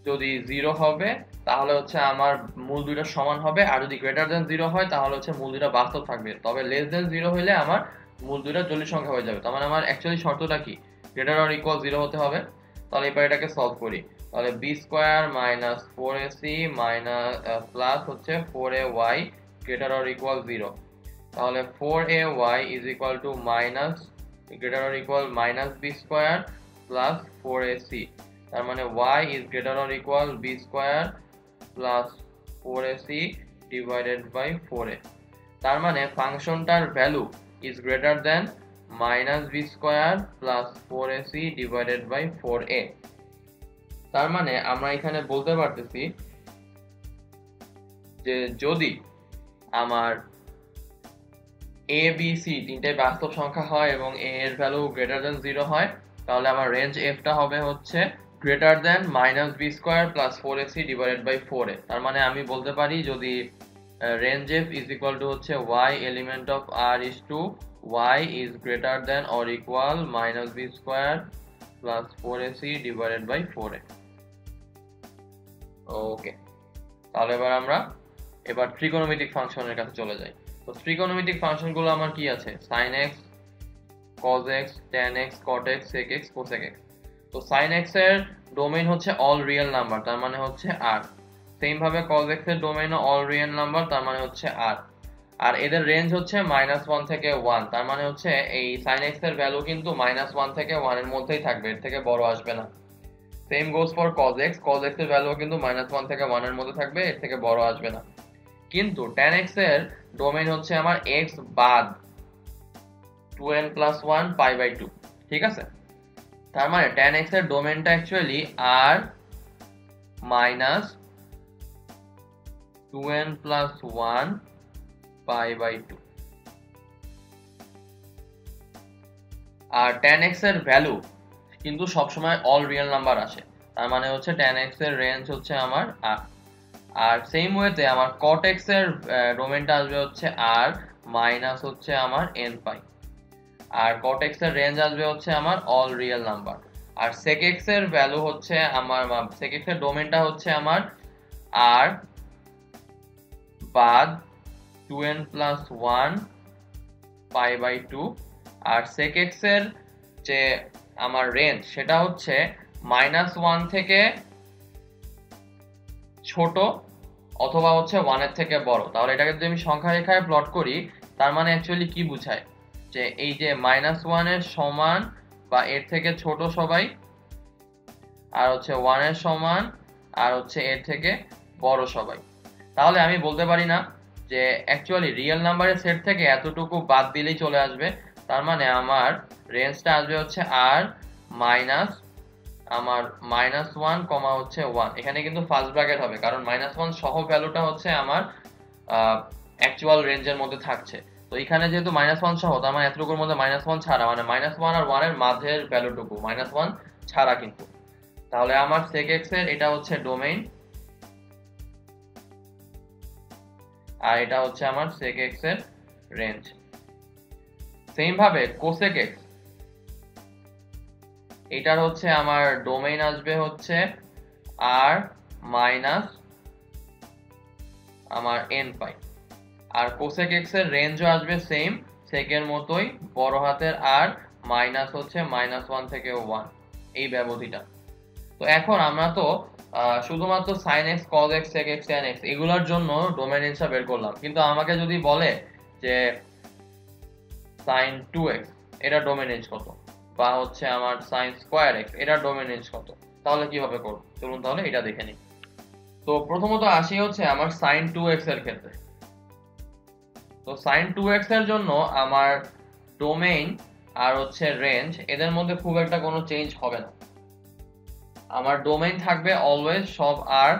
যদি 0 হবে তাহলে হচ্ছে আমার মূল দুইটা সমান হবে, আর যদি গ্রেটার দ্যান 0 হয় তাহলে হচ্ছে মূল দুইটা বাস্তব থাকবে, তবে লেস দ্যান 0 হলে আমার মূল দুইটা জটিল সংখ্যা হয়ে যাবে। তার মানে আমার অ্যাকচুয়ালি শর্তটা কি, গ্রেটার অর ইকুয়াল 0 হতে হবে। তাহলে এবার এটাকে সলভ করি, তাহলে b square minus 4ac minus plus হচ্ছে 4ay গ্রেটার অর ইকুয়াল 0, তাহলে 4ay is equal two minus greater or equal minus b square plus 4ac, তার মানে y is greater or equal b square plus 4ac divided by 4a, তার মানে ফাংশনটার value is greater than minus b square plus 4ac divided by 4a। তার মানে আমরা এখানে বলতে পারতেছি যে যদি আমার a b c তিনটাই বাস্তব সংখ্যা হয় এবং a এর ভ্যালু greater than 0 হয় তাহলে আমার রেঞ্জ f টা হবে হচ্ছে greater than minus b square plus 4ac divided by 4a। তার মানে আমি বলতে পারি যদি range f is equal to হচ্ছে y element of r is to y is greater than or equal minus b square plus 4ac divided by 4a। Okay, তাহলে এবার ট্রিগোনোমেট্রিক ফাংশনের কাছে চলে যাই। তো ট্রিগোনোমেট্রিক ফাংশনগুলো আমার কি আছে? sin x, cos x, tan x, cot x, sec x, cosec x। তো sin x এর ডোমেইন হচ্ছে অল রিয়েল নাম্বার, তার মানে হচ্ছে r। সেম ভাবে cos x এর ডোমেইনও অল রিয়েল নাম্বার, তার মানে হচ্ছে r। আর এদের রেঞ্জ হচ্ছে -1 থেকে 1, তার মানে হচ্ছে এই sin x এর ভ্যালু কিন্তু -1 থেকে 1 এর মধ্যেই থাকবে, এর থেকে বড় আসবে না। Same goes for cos x, cos x এর ভ্যালু কিন্তু -1 থেকে 1 এর মধ্যে থাকবে, এর থেকে বড় আসবে না। কিন্তু tan x এর ডোমেইন হচ্ছে আমার x বাদ 2n+1 π/2, ঠিক আছে? তার মানে tan x এর ডোমেইনটা অ্যাকচুয়ালি r মাইনাস 2n+1 π/2। আর tan x এর ভ্যালু কিন্তু সবসময় অল রিয়েল নাম্বার আসে, তার মানে হচ্ছে tan x এর রেঞ্জ হচ্ছে আমার r। আর সেম ওয়েতে আমার cot x এর ডোমেইনটা আসবে হচ্ছে r মাইনাস হচ্ছে আমার n π। আর cot x এর রেঞ্জ আসবে হচ্ছে আমার অল রিয়েল নাম্বার। আর sec x এর ভ্যালু হচ্ছে আমার sec x এর ডোমেইনটা হচ্ছে আমার r বাদ 2n+1 π/2। আর sec x এর যে আমার রেঞ্জ সেটা হচ্ছে -1 থেকে ছোট অথবা হচ্ছে 1 এর থেকে বড়। তাহলে এটাকে যদি আমি সংখ্যা রেখায় প্লট করি, তার মানে অ্যাকচুয়ালি কি বোঝায় যে এই যে -1 এর সমান বা এর থেকে ছোট সবাই, আর হচ্ছে 1 এর সমান আর হচ্ছে এর থেকে বড় সবাই। তাহলে আমি বলতে পারি না যে অ্যাকচুয়ালি রিয়েল নাম্বারের সেট থেকে এতটুকু বাদ দিলেই চলে আসবে। তার মানে আমার রেঞ্জটা আসবে হচ্ছে r মাইনাস আমার -1 কমা হচ্ছে 1। এখানে কিন্তু ফার্স্ট ব্র্যাকেট হবে, কারণ -1 সহ ভ্যালুটা হচ্ছে আমার অ্যাকচুয়াল রেঞ্জের মধ্যে থাকছে। তো এখানে যেহেতু -1 সহ, তার মানে এতটুকুর মধ্যে -1 ছাড়া, মানে -1 আর 1 এর মাঝের ভ্যালুটুকু -1 ছাড়া কিন্তু। তাহলে আমার sec x এর এটা হচ্ছে ডোমেইন, আর এটা হচ্ছে আমার sec x এর রেঞ্জ। সেম ভাবে cosec x, এটার হচ্ছে আমার ডোমেইন আসবে হচ্ছে r মাইনাস আমার n π। আর cosec x এর রেঞ্জও আসবে সেম sec এর মতোই, বড় হাতের r মাইনাস হচ্ছে -1 থেকে 1, এই ব্যবধিটা। তো এখন আমরা তো শুধুমাত্র sin x, cos x, sec x, tan x এগুলোর জন্য ডোমেইন রেঞ্জটা বের করলাম, কিন্তু আমাকে যদি বলে যে sin 2x এটা ডোমেইন রেঞ্জ কত, বা হচ্ছে আমার sin স্কয়ার x এটা ডোমেইন রেঞ্জ কত, তাহলে কিভাবে করব? চলুন তাহলে এটা দেখে নিই। তো প্রথমত আসি হচ্ছে আমার sin 2x এর ক্ষেত্রে। তো sin 2x এর জন্য আমার ডোমেইন আর হচ্ছে রেঞ্জ এদের মধ্যে খুব একটা কোনো চেঞ্জ হবে না। আমার ডোমেইন থাকবে অলওয়েজ সব r,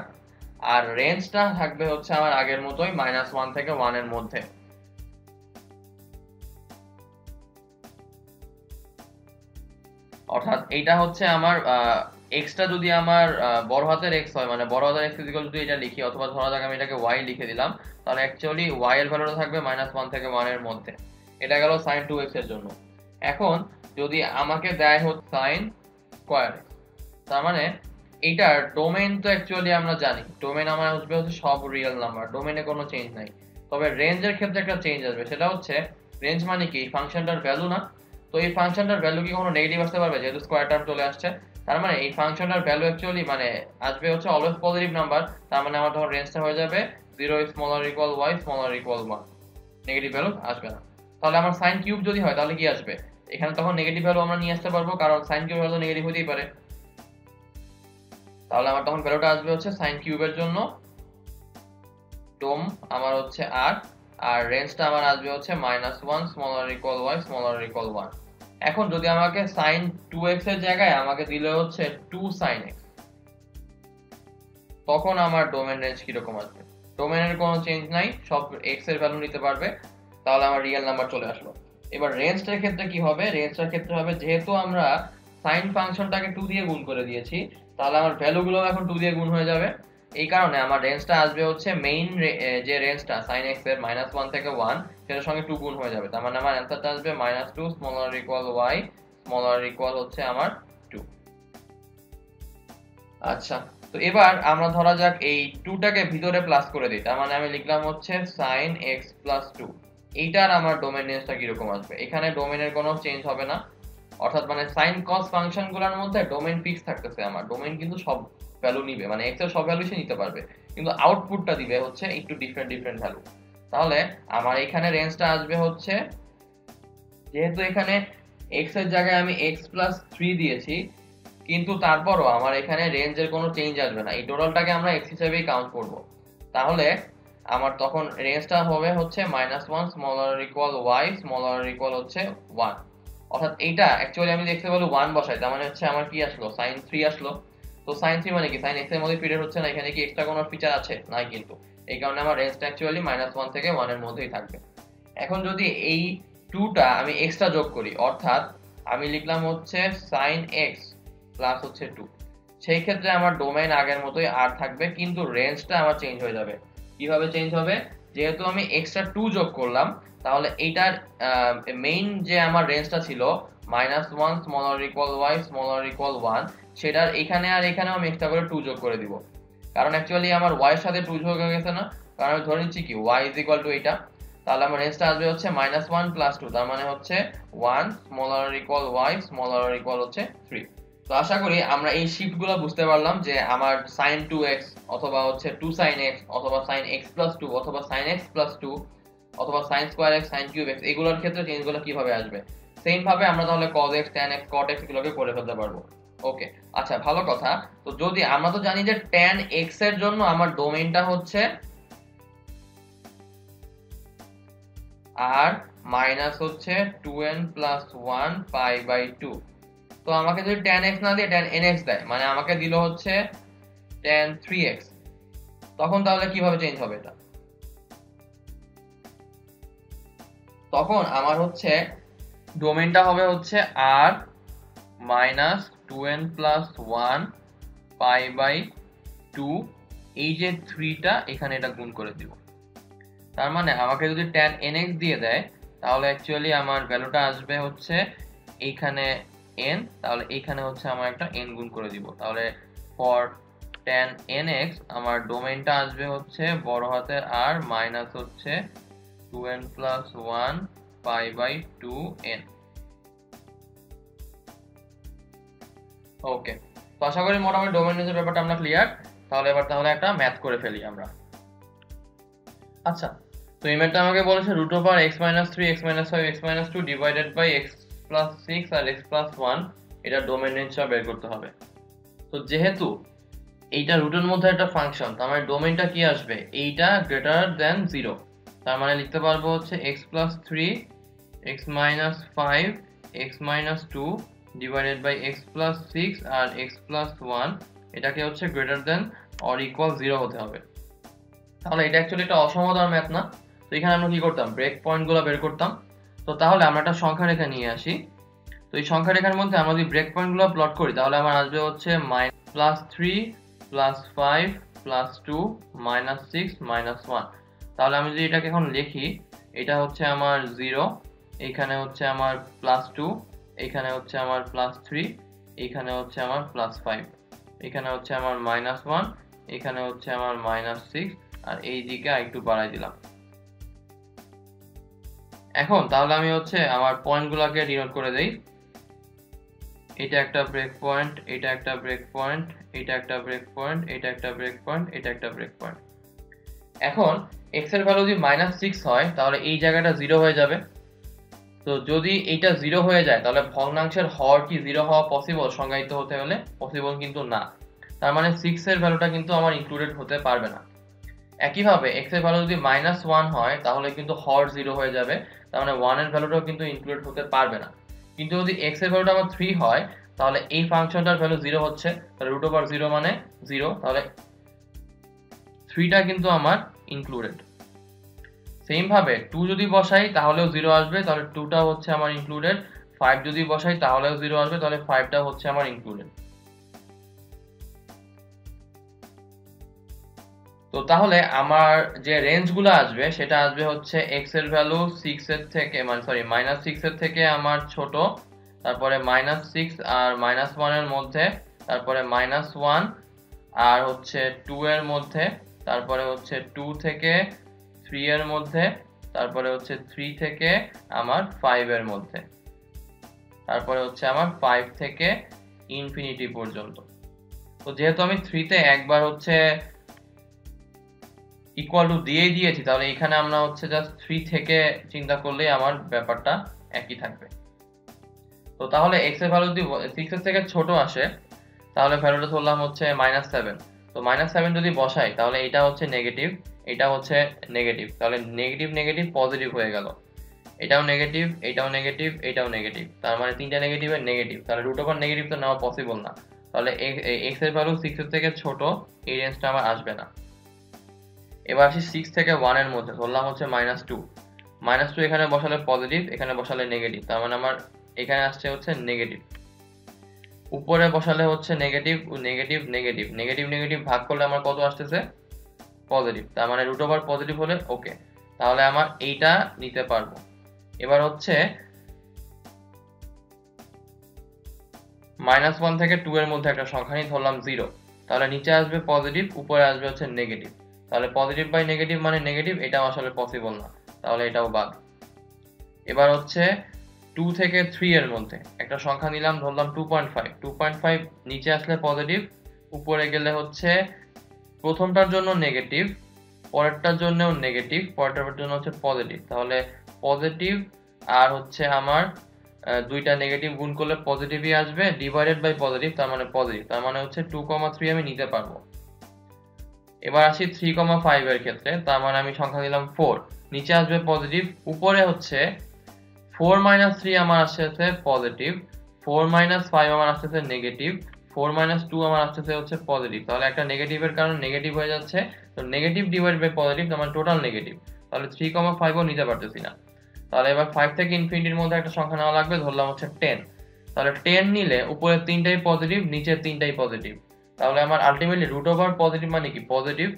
আর রেঞ্জটা থাকবে হচ্ছে আমার আগের মতোই -1 থেকে 1 এর মধ্যে। অর্থাৎ এইটা হচ্ছে আমার এক্সটা যদি আমার বড় হাতের x হয়, মানে বড় হাতের x ইকুয়াল টু এটা লিখি, অথবা ধরা যাক আমি এটাকে y লিখে দিলাম, তাহলে অ্যাকচুয়ালি y এর ভ্যালুটা থাকবে -1 থেকে 1 এর মধ্যে। এটা গেল sin 2x এর জন্য। এখন যদি আমাকে দেয় হচ্ছে sin স্কয়ার x, তার মানে এইটার ডোমেইন তো অ্যাকচুয়ালি আমরা জানি, ডোমেইন আমার আসবে হচ্ছে সব রিয়েল নাম্বার, ডোমেইনে কোনো চেঞ্জ নাই। তবে রেঞ্জের ক্ষেত্রে একটা চেঞ্জ আসবে, সেটা হচ্ছে রেঞ্জ মানে কি? ফাংশনটার ভ্যালু না? তো এই ফাংশনটার ভ্যালু কি কোনো নেগেটিভ আসতে পারবে, যেহেতু স্কয়ার টার্ম চলে আসছে? তার মানে এই ফাংশনটার ভ্যালু অ্যাকচুয়ালি মানে আসবে হচ্ছে অলওয়েজ পজিটিভ নাম্বার। তার মানে আমার তখন রেঞ্জটা হয়ে যাবে 0 smaller equal y smaller equal 1, negative value আসবে না। তাহলে আমার sin কিউব যদি হয় তাহলে কি আসবে? এখানে তখন নেগেটিভ ভ্যালু আমরা নিয়ে আসতে পারবো, কারণ sin কিউব ভ্যালু নেগেটিভ হতেই পারে। তাহলে আমার তখন ভ্যালুটা আসবে হচ্ছে sin কিউবের জন্য ডোম আমার হচ্ছে r, আর রেঞ্জটা আমার আসবে হচ্ছে -1 smaller equal y smaller equal 1। এখন যদি আমাকে sin 2x এর জায়গায় আমাকে দিলে হচ্ছে 2 sin x, তখন আমার ডোমেইন রেঞ্জ কিরকম আসবে? ডোমেইনের কোনো চেঞ্জ নাই, সব x এর ভ্যালু নিতে পারবে, তাহলে আমার রিয়েল নাম্বার চলে আসলো। এবার রেঞ্জটার ক্ষেত্রে কি হবে? রেঞ্জটার ক্ষেত্রে হবে, যেহেতু আমরা sin ফাংশনটাকে 2 দিয়ে গুণ করে দিয়েছি, তাহলে আমার ভ্যালুগুলো এখন 2 দিয়ে গুণ হয়ে যাবে। এই কারণে আমার রেঞ্জটা আসবে হচ্ছে মেইন যে রেঞ্জটা sin x এর -1 থেকে 1 সেটার সঙ্গে 2 গুণ হয়ে যাবে। তার মানে আমার অ্যানসারটা আসবে -2 smaller or equal y smaller or equal হচ্ছে আমার 2। আচ্ছা, তো এবার আমরা ধরা যাক এই 2 টাকে ভিতরে প্লাস করে দিই। তার মানে আমি লিখলাম হচ্ছে sin x + 2। এইটার আমার ডোমেইন রেঞ্জটা কি রকম আসবে? এখানে ডোমেইনের কোনো চেঞ্জ হবে না, অর্থাৎ মানে sin cos ফাংশনগুলোর মধ্যে ডোমেইন ফিক্স থাকতেছে। আমার ডোমেইন কিন্তু সব ভ্যালু নিবে, মানে x এর সব ভ্যালু সে নিতে পারবে, কিন্তু আউটপুটটা দিবে হচ্ছে একটু ডিফারেন্ট ভ্যালু। তাহলে আমার এখানে রেঞ্জটা আসবে হচ্ছে, যেহেতু এখানে x এর জায়গায় আমি x + 3 দিয়েছি, কিন্তু তারপরও আমার এখানে রেঞ্জের কোনো চেঞ্জ আসবে না, এই টোটালটাকে আমরা x হিসেবেই কাউন্ট করব। তাহলে আমার তখন রেঞ্জটা হবে হচ্ছে -1 smaller or equal y smaller or equal হচ্ছে 1। অর্থাৎ এইটা অ্যাকচুয়ালি আমি দেখতে বলি 1 বসাই, তার মানে হচ্ছে আমার কি আসলো, sin 3 আসলো। তো sin 3 মানে কি, sin x এর মধ্যে ফিটেড হচ্ছে না, এখানে কি এক্সট্রা কোনো ফিচার আছে? নাই কিন্তু। এই কারণে আমার রেঞ্জটা অ্যাকচুয়ালি -1 থেকে 1 এর মধ্যেই থাকবে। এখন যদি এই 2টা আমি এক্সট্রা যোগ করি, অর্থাৎ আমি লিখলাম হচ্ছে sin x প্লাস হচ্ছে 2, সেই ক্ষেত্রে আমার ডোমেইন আগের মতোই আর থাকবে, কিন্তু রেঞ্জটা আমার চেঞ্জ হয়ে যাবে। কিভাবে চেঞ্জ হবে? যেহেতু আমি এক্সট্রা 2 যোগ করলাম, তাহলে এইটার মেইন যে আমার রেঞ্জটা ছিল -1 smaller or equal y smaller or equal 1, সেটার এখানে আর এখানেও আমি এক্সট্রা করে 2 যোগ করে দিব। কারণ অ্যাকচুয়ালি আমার y এর সাথে 2 যোগ হয়ে গেছে না, কারণ আমি ধরে নিচ্ছি কি y এইটা। তাহলে আমার রেঞ্জটা আসবে হচ্ছে -1 + 2, তার মানে হচ্ছে 1 smaller or equal y smaller or equal হচ্ছে 3। তো আশা করি আমরা এই শিফটগুলো বুঝতে পারলাম যে আমার sin 2x অথবা হচ্ছে 2 sin x অথবা sin x + 2 অথবা sin x + 2 অথবা sin square x sin cube x এগুলোর ক্ষেত্রে চেঞ্জগুলো কিভাবে আসবে। সেম ভাবে আমরা তাহলে cos x tan x cot x এগুলোকে করে ফেলতে পারবো। ওকে, আচ্ছা ভালো কথা। তো যদি আমরা তো জানি যে tan x এর জন্য আমার ডোমেইনটা হচ্ছে আর মাইনাস হচ্ছে 2n + 1 π/2। তো আমাকে যদি tan x না দিয়ে tan nx দেয়, মানে আমাকে দিল হচ্ছে tan 3x, তখন তাহলে কিভাবে চেঞ্জ হবে এটা? তখন আমার হচ্ছে ডোমেইনটা হবে হচ্ছে r - 2n + 1 π/2, এই যে 3টা এখানে এটা গুণ করে দিব। তার মানে আমাকে যদি tan nx দিয়ে দেয়, তাহলে অ্যাকচুয়ালি আমার ভ্যালুটা আসবে হচ্ছে এইখানে n, তাহলে এইখানে হচ্ছে আমার একটা n গুণ করে দিব। তাহলে ফর tan nx আমার ডোমেইনটা আসবে হচ্ছে বড় হাতের r মাইনাস হচ্ছে 2n + 1 π/2n। ওকে, তো আশা করি মোটামুটি ডোমেইন রেঞ্জের ব্যাপারটা আমরা ক্লিয়ার। তাহলে এবার একটা ম্যাথ করে ফেলি আমরা। আচ্ছা, তো এই ম্যাথটা আমাকে বলেছে √x - 3 x - 5 x - 2 divided by x + 6 আর x + 1, এটা ডোমেইন রেঞ্জটা বের করতে হবে। তো যেহেতু এইটা রুটের মধ্যে একটা ফাংশন, তার মানে ডোমেইনটা কি আসবে, এইটা গ্রেটার দ্যান 0। তার মানে লিখতে পারবো হচ্ছে x + 3 x - 5 x - 2 divided by x + 6 আর x + 1, এটাকে হচ্ছে গ্রেটার দ্যান অর ইকুয়াল 0 হতে হবে। তাহলে এটা অ্যাকচুয়ালি একটা অসমাধান ম্যাথ না। তো এখানে আমরা কি করতাম, ব্রেক পয়েন্টগুলো বের করতাম। তো তাহলে আমরা একটা সংখ্যা রেখা নিয়ে আসি। তো এই সংখ্যা রেখার মধ্যে আমরা যদি ব্রেক পয়েন্টগুলো প্লট করি, তাহলে আমার আসবে হচ্ছে -3 + 5 + 2 -6 -1। তাহলে আমি যদি এটাকে এখন লিখি, এটা হচ্ছে আমার 0, এখানে হচ্ছে আমার +2, এখানে হচ্ছে আমার +3, এখানে হচ্ছে আমার +5, এখানে হচ্ছে আমার -1, এখানে হচ্ছে আমার -6, আর এই দিকে আরেকটু বাড়াই দিলাম। এখন তাহলে আমি হচ্ছে আমার পয়েন্টগুলোকে ডিনোট করে দেই। এটা একটা ব্রেক পয়েন্ট, এটা একটা ব্রেক পয়েন্ট, এটা একটা ব্রেক পয়েন্ট, এটা একটা ব্রেক পয়েন্ট, এটা একটা ব্রেক পয়েন্ট। এখন x এর ভ্যালু যদি -6 হয়, তাহলে এই জায়গাটা 0 হয়ে যাবে। তো যদি এটা 0 হয়ে যায়, তাহলে ভগ্নাংশের হর কি 0 হওয়া পসিবল সংজ্ঞায়িত হতে হলে? পসিবল কিন্তু না। তার মানে 6 এর ভ্যালুটা কিন্তু আমার ইনক্লুডেড হতে পারবে না। একইভাবে x এর ভ্যালু যদি -1 হয়, তাহলে কিন্তু হর 0 হয়ে যাবে, তার মানে 1 এর ভ্যালুটাও কিন্তু ইনক্লুড হতে পারবে না। কিন্তু যদি x এর ভ্যালুটা আমার 3 হয়, তাহলে এই ফাংশনটার ভ্যালু 0 হচ্ছে, তাহলে √0 মানে 0, তাহলে 3টা কিন্তু আমার ইনক্লুডেড। সেম ভাবে 2 যদি বসাই তাহলেও 0 আসবে, তাহলে 2টাও হচ্ছে আমার ইনক্লুডেড। 5 যদি বসাই তাহলেও 0 আসবে, তাহলে 5টাও হচ্ছে আমার ইনক্লুডেড। তো তাহলে আমার যে রেঞ্জগুলো আসবে সেটা আসবে হচ্ছে x এর ভ্যালু 6 এর থেকে -6 এর থেকে আমার ছোট, তারপরে -6 আর -1 এর মধ্যে, তারপরে -1 আর হচ্ছে 2 এর মধ্যে, তারপরে হচ্ছে 2 থেকে 3 এর মধ্যে, তারপরে হচ্ছে 3 থেকে আমার 5 এর মধ্যে, তারপরে হচ্ছে আমার 5 থেকে ইনফিনিটি পর্যন্ত। তো যেহেতু আমি 3 তে একবার হচ্ছে ইকুয়াল টু দিয়েছি, তাহলে এখানে আমরা হচ্ছে জাস্ট 3 থেকে চিন্তা করলেই আমার ব্যাপারটা একই থাকবে। তো তাহলে x এর ভ্যালু যদি 6 এর থেকে ছোট আসে, তাহলে ভ্যালুটা ধরলাম হচ্ছে -7। তো -7 যদি বসাই, তাহলে এটা হচ্ছে নেগেটিভ, এটা হচ্ছে নেগেটিভ, তাহলে নেগেটিভ নেগেটিভ পজিটিভ হয়ে গেল, এটাও নেগেটিভ, এটাও নেগেটিভ, এটাও নেগেটিভ, তার মানে তিনটা নেগেটিভের নেগেটিভ, তাহলে রুট ওভার নেগেটিভ তো নেওয়া পসিবল না। তাহলে x এর ভ্যালু 6 এর থেকে ছোট, এই রেঞ্জটা আমার আসবে না। এবার আসি 6 থেকে 1 এর মধ্যে, ধরলাম হচ্ছে -2। -2 এখানে বসালে পজিটিভ, এখানে বসালে নেগেটিভ, তার মানে আমার এখানে আসছে হচ্ছে নেগেটিভ। উপরে বসালে হচ্ছে negative negative negative negative negative ভাগ করলে আমার কত আসতেছে? পজিটিভ, তার মানে রুট ওভার পজিটিভ হলে ওকে, তাহলে আমার এইটা নিতে পারবো। এবার হচ্ছে -1 থেকে 2 এর মধ্যে একটা সংখ্যা নিয়ে ধরলাম 0, তাহলে নিচে আসবে পজিটিভ, উপরে আসবে হচ্ছে নেগেটিভ, তাহলে পজিটিভ বাই নেগেটিভ মানে নেগেটিভ, এটাও আসলে পসিবল না, তাহলে এটাও বাদ। এবার হচ্ছে 2 থেকে 3 এর মধ্যে একটা সংখ্যা নিলাম, ধরলাম 2.5, 2.5 নিচে আসলে পজিটিভ, উপরে গেলে হচ্ছে প্রথমটার জন্য নেগেটিভ, পরেরটার জন্যও নেগেটিভ, পরেরটার জন্য হচ্ছে পজিটিভ, তাহলে পজিটিভ আর হচ্ছে আমার দুইটা নেগেটিভ গুণ করলে পজিটিভই আসবে, ডিভাইডেড বাই পজিটিভ, তার মানে পজিটিভ, তার মানে হচ্ছে 2,3 আমি নিতে পারবো। এবার আসি 3,5 এর ক্ষেত্রে, তার মানে আমি সংখ্যা নিলাম 4, নিচে আসবে পজিটিভ, উপরে হচ্ছে 4 - 3 আমার আসছে পজিটিভ, 4 - 5 আমার আসছে নেগেটিভ, 4 - 2 আমার আসছে হচ্ছে পজিটিভ, তাহলে একটা নেগেটিভের কারণে নেগেটিভ হয়ে যাচ্ছে, তো নেগেটিভ ডিভাইড বাই পজিটিভ আমার টোটাল নেগেটিভ, তাহলে 3,5 ও নিতে পারতেছি না। তাহলে এবার 5 থেকে ইনফিনিটির মধ্যে একটা সংখ্যা নেওয়া লাগবে, ধরলাম হচ্ছে 10, তাহলে 10 নিলে উপরের তিনটাই পজিটিভ, নিচের তিনটাই পজিটিভ, তাহলে আমার আলটিমেটলি রুট ওভার পজিটিভ মানে কি? পজিটিভ।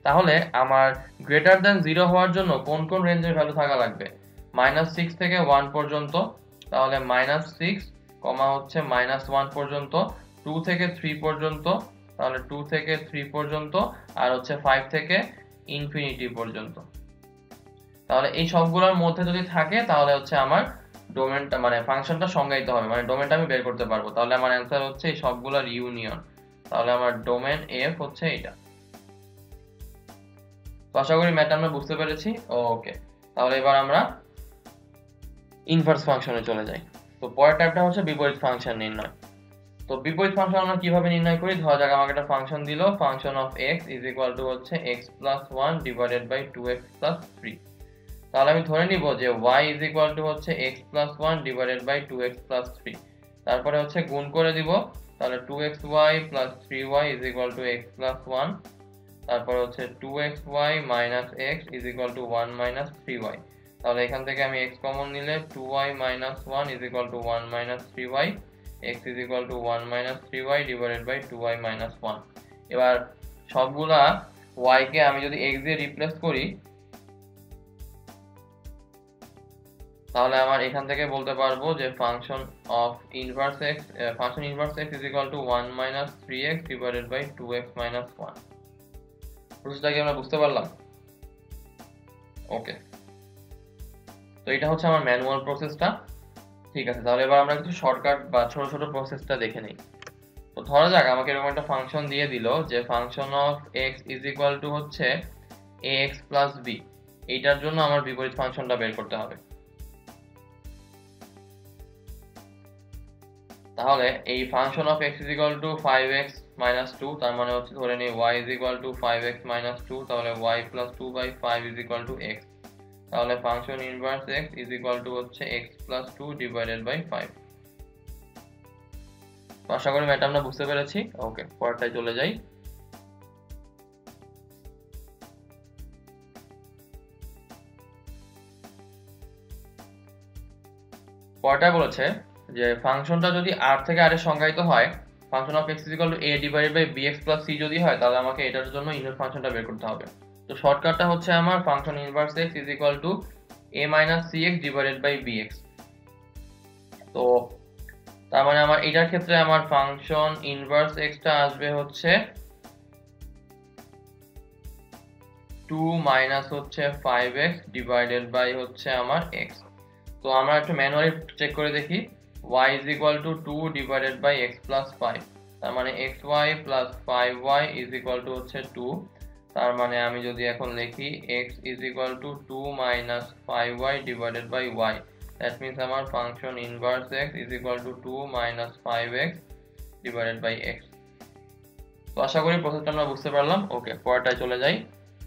তাহলে আমার গ্রেটার দ্যান 0 হওয়ার জন্য কোন কোন রেঞ্জের ভ্যালু থাকা লাগবে? -6 থেকে 1 পর্যন্ত, তাহলে -6 কমা হচ্ছে -1 পর্যন্ত, 2 থেকে 3 পর্যন্ত, তাহলে 2 থেকে 3 পর্যন্ত, আর হচ্ছে 5 থেকে ইনফিনিটি পর্যন্ত। তাহলে এই সবগুলোর মধ্যে যদি থাকে, তাহলে হচ্ছে আমার ডোমেনটা মানে ফাংশনটা সংজ্ঞায়িত হবে, মানে ডোমেনটা আমি বের করতে পারবো, তাহলে আমার অ্যান্সার হচ্ছে এই সবগুলোর ইউনিয়ন, তাহলে আমার ডোমেন এফ হচ্ছে এটা। তো আশা করি ম্যাথটা আমরা বুঝতে পেরেছি। ওকে, তাহলে এবার আমরা ইনভার্স ফাংশনে চলে যাই। তো পরের টাইপটা হচ্ছে বিপরীত ফাংশন নির্ণয়। তো বিপরীত ফাংশন আমরা কিভাবে নির্ণয় করি? ধরা যাক আমাকে একটা ফাংশন দিল, function of x is equal to হচ্ছে x plus 1 divided by 2x plus 3। তাহলে আমি ধরে নিব যে y ইজ ইকুয়াল টু হচ্ছে x plus 1 divided by 2x plus 3, তারপরে হচ্ছে গুণ করে দিব, তাহলে 2xy plus 3y is equal to x plus 1, তারপর হচ্ছে 2xy minus x is equal to 1 minus 3y, তাহলে এখান থেকে আমি x কমন নিলে 2y minus 1 is equal to 1 minus 3y, x is equal to 1 minus 3y divided by 2y minus 1। এবার সবগুলা y কে আমি যদি x দিয়ে রিপ্লেস করি, তাহলে আমার এখান থেকে বলতে পারবো যে function of inverse x function inverse x is equal to 1 minus 3x divided by 2x minus 1। প্রসেসটা কি আমরা বুঝতে পারলাম? ওকে, তো এটা হচ্ছে আমার ম্যানুয়াল প্রসেসটা। ঠিক আছে, তাহলে এবার আমরা কিছু শর্টকাট বা ছোট ছোট প্রসেসটা দেখে নেই। তো ধরা যাক আমাকে এরকম একটা ফাংশন দিয়ে দিল যে function of x is equal to হচ্ছে ax প্লাস b, এইটার জন্য আমার বিপরীত ফাংশনটা বের করতে হবে। তাহলে এই function of x is equal to 5x minus 2, তার মানে হচ্ছে ধরে নিই y is equal to 5x minus 2, তাহলে y plus 2 by 5 is equal to x, তাহলে function inverse x is equal to হচ্ছে x প্লাস 2 ডিভাইডেড বাই 5। তো আশা করি ম্যাথটা আমরা বুঝতে পেরেছি। ওকে, পরেরটায় চলে যাই। পরেরটা বলেছে যে ফাংশনটা যদি r থেকে r এর সংজ্ঞায়িত হয়, function of x is equal to a divided by b x plus c যদি হয় তাহলে আমাকে এটার জন্য ইনভার্স ফাংশনটা বের করতে হবে। তো শর্টকাটটা হচ্ছে আমার function inverse x is equal to a minus c x divided by b x. তো তার মানে আমার এটার ক্ষেত্রে আমার ফাংশন ইনভার্স এক্সটা আসবে হচ্ছে 2 মাইনাস হচ্ছে 5x ডিভাইডেড বাই হচ্ছে আমার x। তো আমরা একটু ম্যানুয়ালি চেক করে দেখি, y is equal to 2 divided by x plus 5, তার মানে xy plus 5y is equal to হচ্ছে 2। তার মানে আমি যদি এখন লিখি x is equal to 2 minus 5y divided by y, that means আমার function inverse x is equal to 2 minus 5x divided by x। তো আশা করি প্রসেসটা আমরা বুঝতে পারলাম। ওকে, পরেরটায় চলে যাই।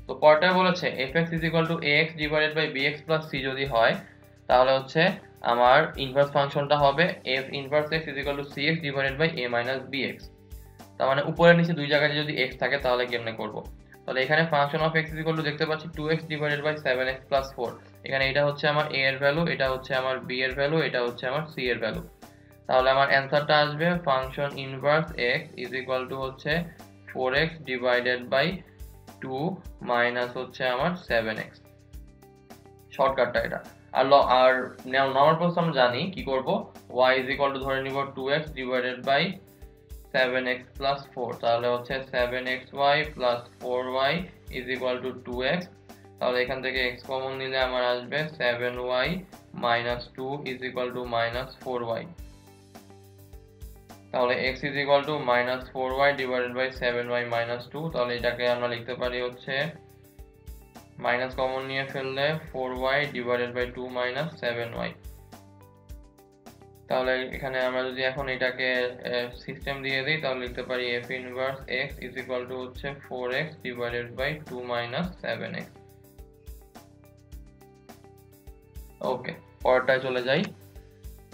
তো পরেরটায় বলেছে fx is equal to ax divided by bx plus c যদি হয় তাহলে হচ্ছে আমার ইনভার্স ফাংশনটা হবে f inverse x is equal to cx divided by a minus bx। তার মানে উপরে নিচে দুই জায়গায় যদি x থাকে তাহলে কেমনে করব? তাহলে এখানে function of x is equal to দেখতে পাচ্ছি 2x divided by 7x plus 4। এখানে এটা হচ্ছে আমার a এর ভ্যালু, এটা হচ্ছে আমার b এর ভ্যালু, এটা হচ্ছে আমার c এর ভ্যালু। তাহলে আমার অ্যানসারটা আসবে function inverse x is equal to হচ্ছে 4x divided by 2 মাইনাস হচ্ছে আমার 7x। শর্টকাটটা এটা। আর নরমাল প্রসেস আমরা জানি কি করব, y is equal to ধরে নিব 2x divided by 7x plus 4, তাহলে হচ্ছে 7xy plus 4y is equal to 2x। তাহলে এখান থেকে x কমন নিলে আমার আসবে 7y minus 2 is equal to minus 4y। তাহলে x is equal to minus 4y divided by 7y minus 2, তাহলে এটাকে আমরা লিখতে পারি হচ্ছে মাইনাস কমন নিয়ে ফেললে 4y divided by 2 minus 7y। তাহলে এখানে আমরা যদি এখন এটাকে সিস্টেম দিয়ে দিই তাহলে লিখতে পারি f inverse x is equal to হচ্ছে 4x divided by 2 minus 7x। ওকে, পরেরটায় চলে যাই।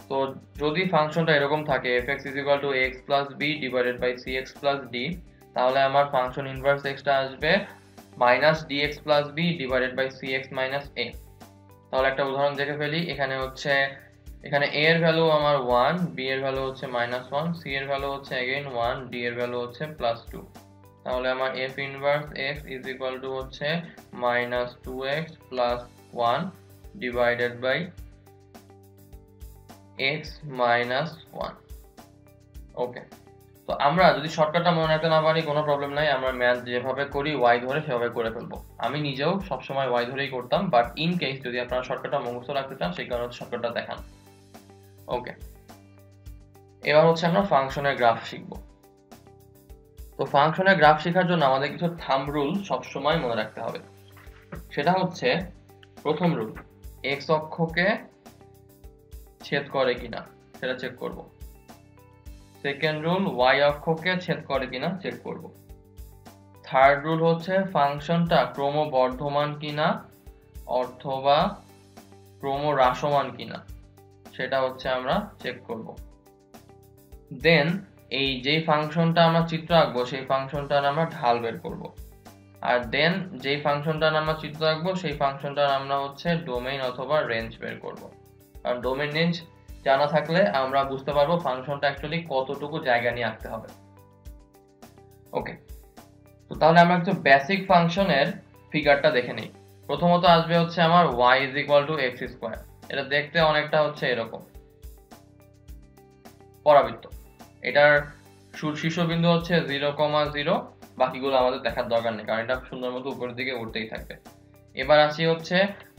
তো যদি ফাংশনটা এরকম থাকে fx is equal to x plus b divided by cx plus d, তাহলে আমার ফাংশন ইনভার্স x টা আসবে minus dx plus b divided by cx minus a। তাহলে একটা উদাহরণ দেখে ফেলি। এখানে হচ্ছে এখানে a এর ভ্যালু আমার 1, b এর ভ্যালু হচ্ছে -1, c এর ভ্যালু হচ্ছে अगेन 1, d এর ভ্যালু হচ্ছে +2। তাহলে আমার f inverse x is equal to হচ্ছে -2x plus 1 divided by x minus 1। ওকে, তো আমরা যদি শর্টকাটটা মনে রাখতে না পারি কোনো প্রবলেম নাই, আমরা ম্যাথ যেভাবে করি y ধরে সেভাবে করে ফেলবো। আমি নিজেও সবসময় y ধরেই করতাম, বাট ইন কেস যদি আপনারা শর্টকাটটা মুখস্থ রাখতে চান সেই কারণে শর্টকাটটা দেখান। ওকে, এবার হচ্ছে আমরা ফাংশনের গ্রাফ শিখব। তো ফাংশনের গ্রাফ শেখার জন্য আমাদের কিছু থাম্ব রুল সবসময় মনে রাখতে হবে। সেটা হচ্ছে প্রথম রুল, x অক্ষকে ছেদ করে কিনা সেটা চেক করব। সেকেন্ড রুল, y অক্ষকে ছেদ করে কিনা চেক করব। থার্ড রুল হচ্ছে ফাংশনটা ক্রমবর্ধমান কিনা অথবা ক্রমহ্রাসমান কিনা সেটা হচ্ছে আমরা চেক করব। দেন এই যেই ফাংশনটা আমরা চিত্র আঁকবো সেই ফাংশনটার আমরা ঢাল বের করব। আর দেন যেই ফাংশনটার আমরা চিত্র আঁকবো সেই ফাংশনটার আমরা হচ্ছে ডোমেইন অথবা রেঞ্জ বের করব। আর ডোমেইন রেঞ্জ জানা থাকলে আমরা বুঝতে পারবো ফাংশনটা অ্যাকচুয়ালি কতটুকু জায়গা নিয়ে আঁকতে হবে। ওকে, তো তাহলে আমরা একটু বেসিক ফাংশনের ফিগারটা দেখে নিই। প্রথমত আসবে হচ্ছে আমার y is equal to x square. এটা দেখতে অনেকটা হচ্ছে এরকম পরাবৃত্ত। এটার শীর্ষবিন্দু হচ্ছে 0,0, বাকিগুলো আমাদের দেখার দরকার নেই কারণ এটা সুন্দর মতো উপরের দিকে উঠতেই থাকবে। এবার আসি হচ্ছে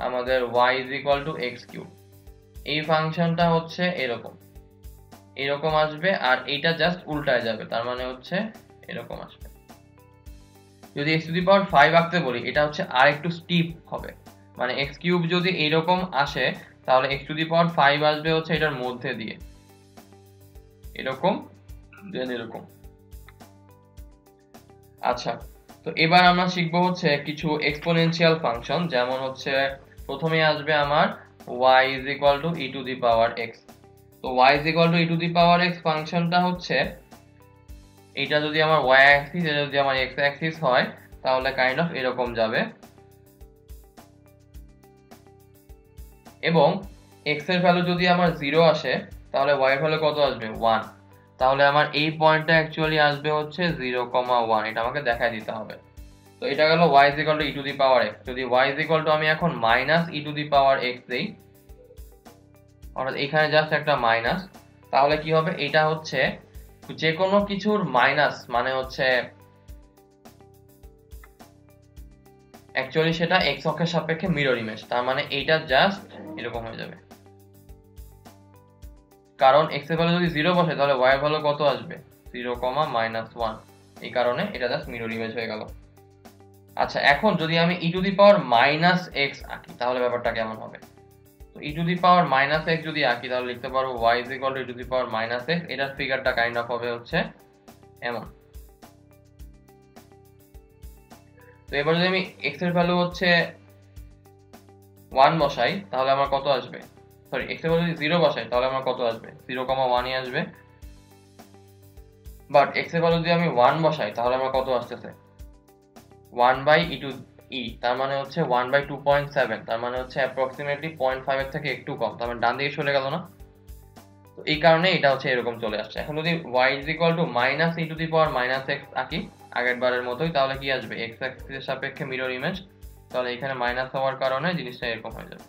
আমাদের y is equal to x cube. এই ফাংশনটা হচ্ছে এরকম আসবে, আর এইটা জাস্ট উল্টায় যাবে, তার মানে হচ্ছে এরকম আসবে। যদি x টু দি পাওয়ার 5 আঁকতে বলি এটা হচ্ছে আর একটু স্টিপ হবে, মানে x কিউব যদি এইরকম আসে তাহলে x টু দি পাওয়ার 5 আসবে হচ্ছে এটার মধ্যে দিয়ে এরকম, দেন এরকম। আচ্ছা, তো এবার আমরা শিখব হচ্ছে কিছু এক্সপোনেনশিয়াল ফাংশন, যেমন হচ্ছে প্রথমে আসবে আমার y is equal to e to the power x। তো y is equal to e to the power x ফাংশনটা হচ্ছে এটা যদি আমার y অ্যাক্সিস, এটা যদি আমার x অ্যাক্সিস হয় তাহলে কাইন্ড অফ এরকম যাবে, এবং x এর ভ্যালু যদি আমার 0 আসে তাহলে y এর ভ্যালু কত আসবে 1। তাহলে আমার এই পয়েন্টটা অ্যাকচুয়ালি আসবে হচ্ছে 0,1, এটা আমাকে দেখায় দিতে হবে। তো এটা গেল y is equal to e to the power x। যদি y is equal to আমি এখন minus e to the power x দেই, অর্থাৎ এখানে জাস্ট একটা মাইনাস, তাহলে কি হবে, এটা হচ্ছে যে কোনো কিছুর মাইনাস মানে হচ্ছে অ্যাকচুয়ালি সেটা x অক্ষের সাপেক্ষে মিরর ইমেজ, তার মানে এইটা জাস্ট এরকম হয়ে যাবে। কারণ x এর ভ্যালু যদি 0 বসে তাহলে y এর ভ্যালু কত আসবে, 0,-1, এই কারণে এটা জাস্ট মিরর ইমেজ হয়ে গেল। আচ্ছা, এখন যদি আমি e to the power minus x আঁকি তাহলে ব্যাপারটা কেমন হবে? তো e to the power minus x যদি আঁকি তাহলে লিখতে পারবো y is equal to e to the power minus x। এটার ফিগারটা কাইন্ড অফ হবে হচ্ছে এমন। তো এবার যদি আমি x এর ভ্যালু হচ্ছে 1 বসাই তাহলে আমার কত আসবে, সরি x এর ভ্যালু যদি 0 বসাই তাহলে আমার কত আসবে, 0,1ই আসবে। বাট x এর ভ্যালু যদি আমি 1 বসাই তাহলে আমার কত আসতেছে, 1/e to e, তার মানে হচ্ছে 1/2.7, তার মানে হচ্ছে অ্যাপ্রক্সিমেটলি 0.5 এর থেকে একটু কম, তার মানে ডান দিকে চলে গেল না? তো এই কারণে এটা হচ্ছে এরকম চলে আসছে। এখন যদি y is equal to minus e to the power minus x আঁকি আগের বারের মতোই, তাহলে কি আসবে, x অ্যাক্সিসের সাপেক্ষে মিরর ইমেজ, তাহলে এখানে মাইনাস হওয়ার কারণে জিনিসটা এরকম হয়ে যাবে।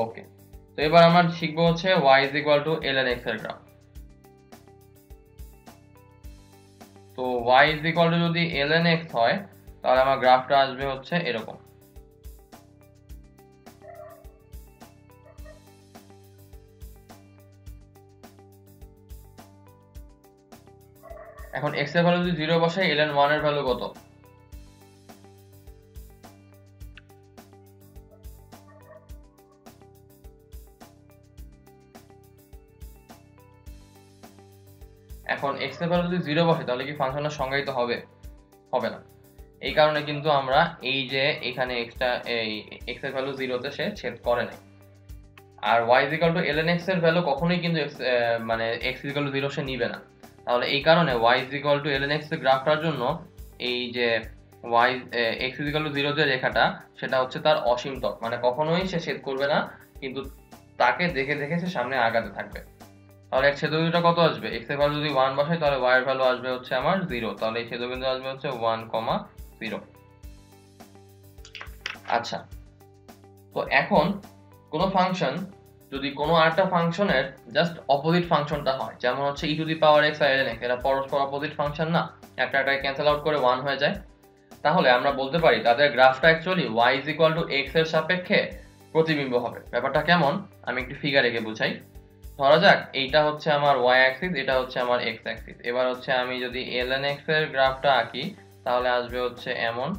ওকে, তো এবার আমরা শিখবো হচ্ছে y is equal to ln x এর গ্রাফ। তো y is equal to যদি ln x হয় তাহলে আমার গ্রাফটা আসবে হচ্ছে এরকম। এখন x এর ভ্যালু যদি 0 বসাই ln 1 এর ভ্যালু কত, এখন x এর ভ্যালু যদি 0 বসে তাহলে কি ফাংশনটা সংজ্ঞায়িত হবে, হবে না। এই কারণে কিন্তু আমরা এই যে এখানে এই x এর ভ্যালু 0 তে সে ছেদ করে নাই। আর y is equal to ln x এর ভ্যালু কখনোই কিন্তু মানে x is equal to 0 সে নিবে না। তাহলে এই কারণে y is equal to ln x এর গ্রাফটার জন্য এই যে x is equal to 0 যে রেখাটা সেটা হচ্ছে তার অসীম ত্বক, মানে কখনোই সে ছেদ করবে না, কিন্তু তাকে দেখে দেখে সে সামনে আগাতে থাকবে। তাহলে এক ছেদবিন্দুটা কত আসবে, x এর ভ্যালু যদি 1 বসাই তাহলে y এর ভ্যালু আসবে হচ্ছে আমার 0, তাহলে এই ছেদবিন্দু আসবে হচ্ছে 1,0। আচ্ছা, তো এখন কোন ফাংশন যদি কোনো আরেকটা ফাংশনের জাস্ট অপোজিট ফাংশনটা হয়, যেমন হচ্ছে e to the power x আর ln x, এরা পরস্পর অপোজিট ফাংশন না, একটা ক্যান্সেল আউট করে 1 হয়ে যায়, তাহলে আমরা বলতে পারি তাদের গ্রাফটা actually y is equal to x এর সাপেক্ষে প্রতিবিম্ব হবে। ব্যাপারটা কেমন, আমি একটু ফিগার এঁকে বুঝাই। ধরা যাক এইটা হচ্ছে আমার y অ্যাক্সিস, এটা হচ্ছে আমার x অ্যাক্সিস। এবার হচ্ছে আমি যদি ln x এর গ্রাফটা আঁকি তাহলে আসবে হচ্ছে এমন,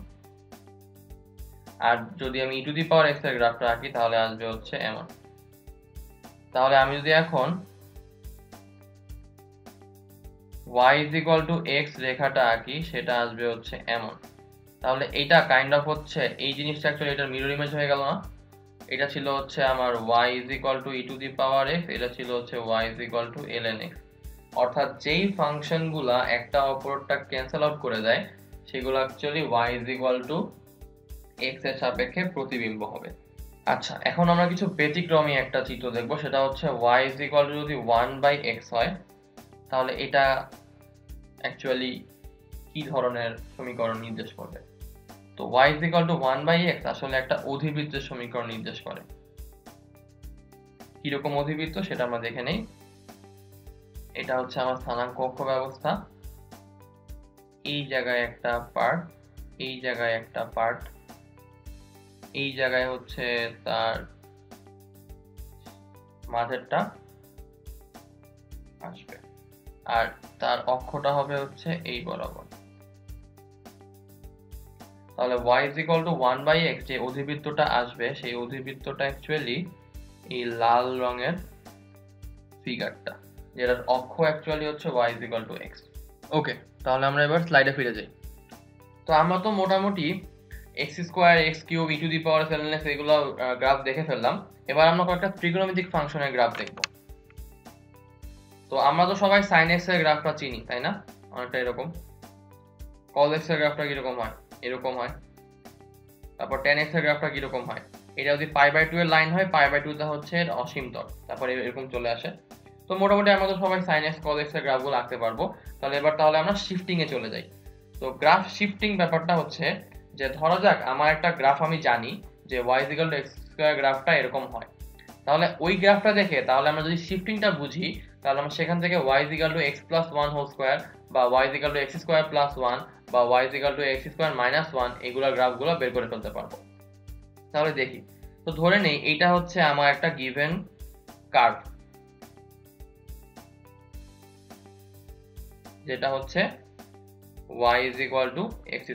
আর যদি আমি e to the power x এর গ্রাফটা আঁকি তাহলে আসবে হচ্ছে এমন। তাহলে আমি যদি এখন y is equal to x রেখাটা আঁকি সেটা আসবে হচ্ছে এমন। তাহলে এইটা কাইন্ড অফ হচ্ছে এই জিনিসটা অ্যাকচুয়ালি এটার মিরর ইমেজ হয়ে গেল না? এটা ছিল হচ্ছে আমার y is equal to e to the power x, এটা ছিল হচ্ছে y is equal to ln x। অর্থাৎ যেই ফাংশনগুলা একটা অপরটা ক্যান্সেল আউট করে দেয় সেগুলো actually y is equal to x এর সাপেক্ষে প্রতিবিম্ব হবে। আচ্ছা, এখন আমরা কিছু ব্যতিক্রমী একটা চিত্র দেখব, সেটা হচ্ছে y is equal to যদি 1/x হয় তাহলে এটা অ্যাকচুয়ালি কি ধরনের সমীকরণ নির্দেশ করবে। তো y is equal to 1/x আসলে একটা অধিবৃত্তের সমীকরণ নির্দেশ করে। কিরকম অধিবৃত্ত সেটা আমরা দেখে নেই। এটা হচ্ছে আমার স্থানাঙ্ক অক্ষ ব্যবস্থা, এই জায়গায় একটা পার্ট, এই জায়গায় একটা পার্ট, এই জায়গায় হচ্ছে তার মাঝেরটা আসবে, আর তার অক্ষটা হবে হচ্ছে এই বরাবর। তাহলে y is equal to 1/x যে অধিবৃত্তটা আসবে সেই অধিবৃত্তটা অ্যাকচুয়ালি এই লাল রঙের ফিগারটা, যেটার অক্ষ অ্যাকচুয়ালি হচ্ছে y is equal to x। ওকে, তাহলে আমরা এবার স্লাইডে ফিরে যাই। তো আমরা তো মোটামুটি x square, x cube, e to the power ln x এগুলো গ্রাফ দেখে ফেললাম। এবার আমরা কয়েকটা ত্রিকোণমিতিক ফাংশনের গ্রাফ দেখব। তো আমরা তো সবাই sin x এর গ্রাফটা চিনি, তাই না? অনেকটা এরকম। cos x এর গ্রাফটা কিরকম হয়, এরকম হয়। তারপর tan x এর গ্রাফটা কিরকম হয়, এটা যদি π/2 এর লাইন হয়, π/2 টা হচ্ছে অসীমতর, তারপরে এরকম চলে আসে। তো মোটামুটি আমরা তো সবাই sin x cos x এর গ্রাফগুলো আঁকতে পারবো। তাহলে আমরা শিফটিং এ চলে যাই। তো গ্রাফ শিফটিং ব্যাপারটা হচ্ছে যে ধরা যাক আমার একটা গ্রাফ আমি জানি যে y = x² গ্রাফটা এরকম হয়। তাহলে ওই গ্রাফটা দেখে তাহলে আমরা যদি শিফটিংটা বুঝি, তাহলে আমরা সেখান থেকে y = x+1² বা y = x² + 1 বা y = x² - 1 এগুলা গ্রাফগুলো বের করে ফেলতে পারবো। তাহলে দেখি, তো ধরে নেই এইটা হচ্ছে আমার একটা গিভেন কার্ভ, যেটা হচ্ছে y = x²।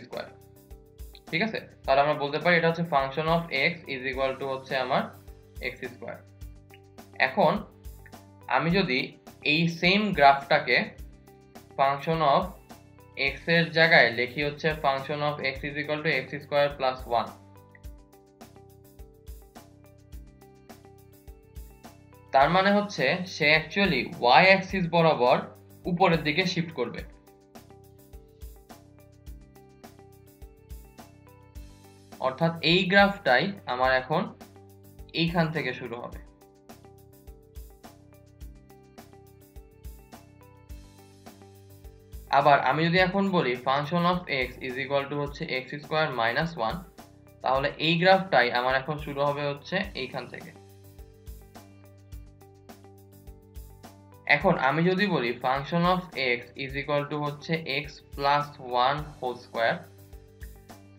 ঠিক আছে, তাহলে আমরা বলতে পারি এটা হচ্ছে ফাংশন অফ x হচ্ছে আমার x²। এখন আমি যদি এই সেম গ্রাফটাকে ফাংশন অফ x এর জায়গায় লিখি হচ্ছে ফাংশন অফ x = x² + 1, তার মানে হচ্ছে সে অ্যাকচুয়ালি y অ্যাক্সিস বরাবর উপরের দিকে শিফট করবে। অর্থাৎ এই গ্রাফটাই আমার এখন এইখান থেকে শুরু হবে। আবার আমি যদি এখন বলি ফাংশন অফ x হচ্ছে x² - 1, তাহলে এই গ্রাফটাই আমার এখন শুরু হবে হচ্ছে এইখান থেকে। এখন আমি যদি বলি ফাংশন অফ x হচ্ছে x+1²,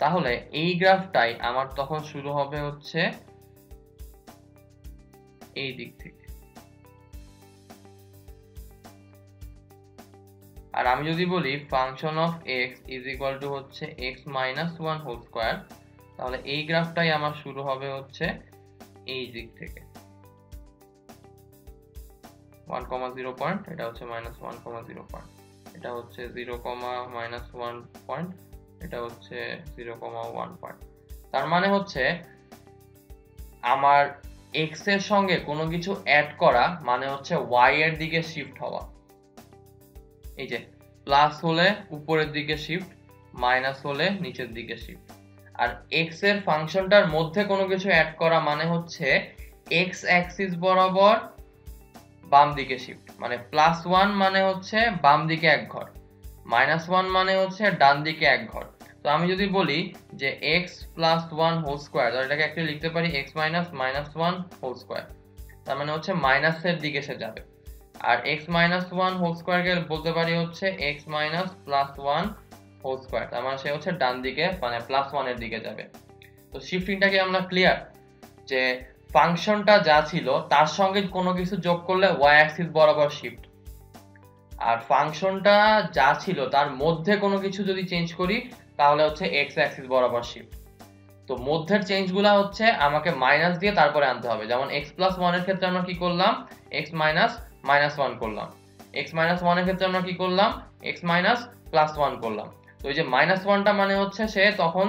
তাহলে এই গ্রাফটাই আমার তখন শুরু হবে হচ্ছে এই দিক থেকে। আর আমি যদি বলি ফাংশন অফ x হচ্ছে x−1², তাহলে এই গ্রাফটাই আমার শুরু হবে হচ্ছে এই দিক থেকে 1,0 পয়েন্ট, এটা হচ্ছে -1,0 পয়েন্ট, এটা হচ্ছে 0,-1 পয়েন্ট, এটা হচ্ছে 0,1 পয়েন্ট। তার মানে হচ্ছে আমার x এর সঙ্গে কোনো কিছু অ্যাড করা মানে হচ্ছে y এর দিকে শিফট হওয়া। এই যে প্লাস হলে উপরের দিকে শিফট, মাইনাস হলে নিচের দিকে শিফট। আর x এর ফাংশনটার মধ্যে কোনো কিছু অ্যাড করা মানে হচ্ছে x অ্যাক্সিস বরাবর বাম দিকে শিফট। মানে +1 মানে হচ্ছে বাম দিকে এক ঘর, -1 মানে হচ্ছে ডান দিকে এক ঘর। তো আমি যদি বলি যে x+1² তাহলে এটাকে একটা লিখতে পারি x−1² তার মানে হচ্ছে মাইনাসের দিকে সে যাবে। আর x−1² কে বলতে পারি হচ্ছে x−+1² তার মানে সে হচ্ছে ডান দিকে মানে +1 এর দিকে যাবে। তো শিফটিংটা কি আমরা ক্লিয়ার যে ফাংশনটা যা ছিল তার সঙ্গে কোনো কিছু যোগ করলে y অ্যাক্সিস বরাবর শিফট, আর ফাংশনটা যা ছিল তার মধ্যে কোনো কিছু যদি চেঞ্জ করি তাহলে হচ্ছে x অ্যাক্সিস বরাবর শিফট। তো মধ্যের চেঞ্জগুলো হচ্ছে আমাকে মাইনাস দিয়ে তারপরে আনতে হবে। যেমন x+1 এর ক্ষেত্রে আমরা কি করলাম, x−1 করলাম, x−1 এর ক্ষেত্রে আমরা কি করলাম, x−+1 করলাম। তো এই যে -1টা মানে হচ্ছে সে তখন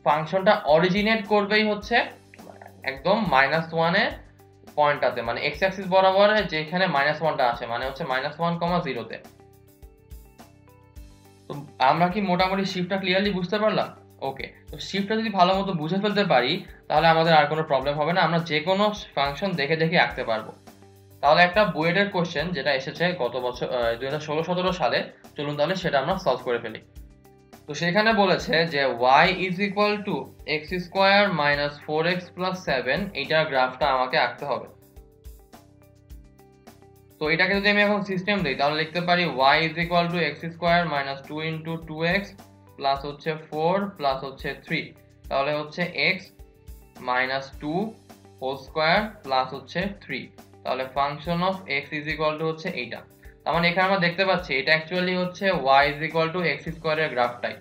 ফাংশনটা অরিজিনেট করবেই হচ্ছে একদম -1 এর পয়েন্টটাতে, মানে x অ্যাক্সিস বরাবর যেখানে -1টা আছে মানে হচ্ছে -1,0 তে। তো আমরা কি মোটামুটি শিফটটা ক্লিয়ারলি বুঝতে পারলাম? ওকে, তো শিফটটা যদি ভালোমতো বুঝে ফেলতে পারি তাহলে আমাদের আর কোনো প্রবলেম হবে না, আমরা যে কোনো ফাংশন দেখে দেখে আঁকতে পারবো। তাহলে একটা বুয়েটের কোশ্চেন যেটা এসেছে গত বছর 2016-17 সালে, চলুন তাহলে সেটা আমরা সলভ করে ফেলি। তো সেখানে বলেছে যে y = x² - 4x + 7 এইটার গ্রাফটা আমাকে আঁকতে হবে। তো এটাকে যদি আমি এখন সিস্টেম দেই তাহলে লিখতে পারি y = x² - 2 × 2x প্লাস হচ্ছে 4 প্লাস হচ্ছে 3, তাহলে হচ্ছে x - 2 হোল স্কয়ার প্লাস হচ্ছে 3। তাহলে ফাংশন অফ x হচ্ছে এইটা। তার মানে এখানে আমরা দেখতে পাচ্ছি এটা অ্যাকচুয়ালি হচ্ছে y x² এর গ্রাফটাই।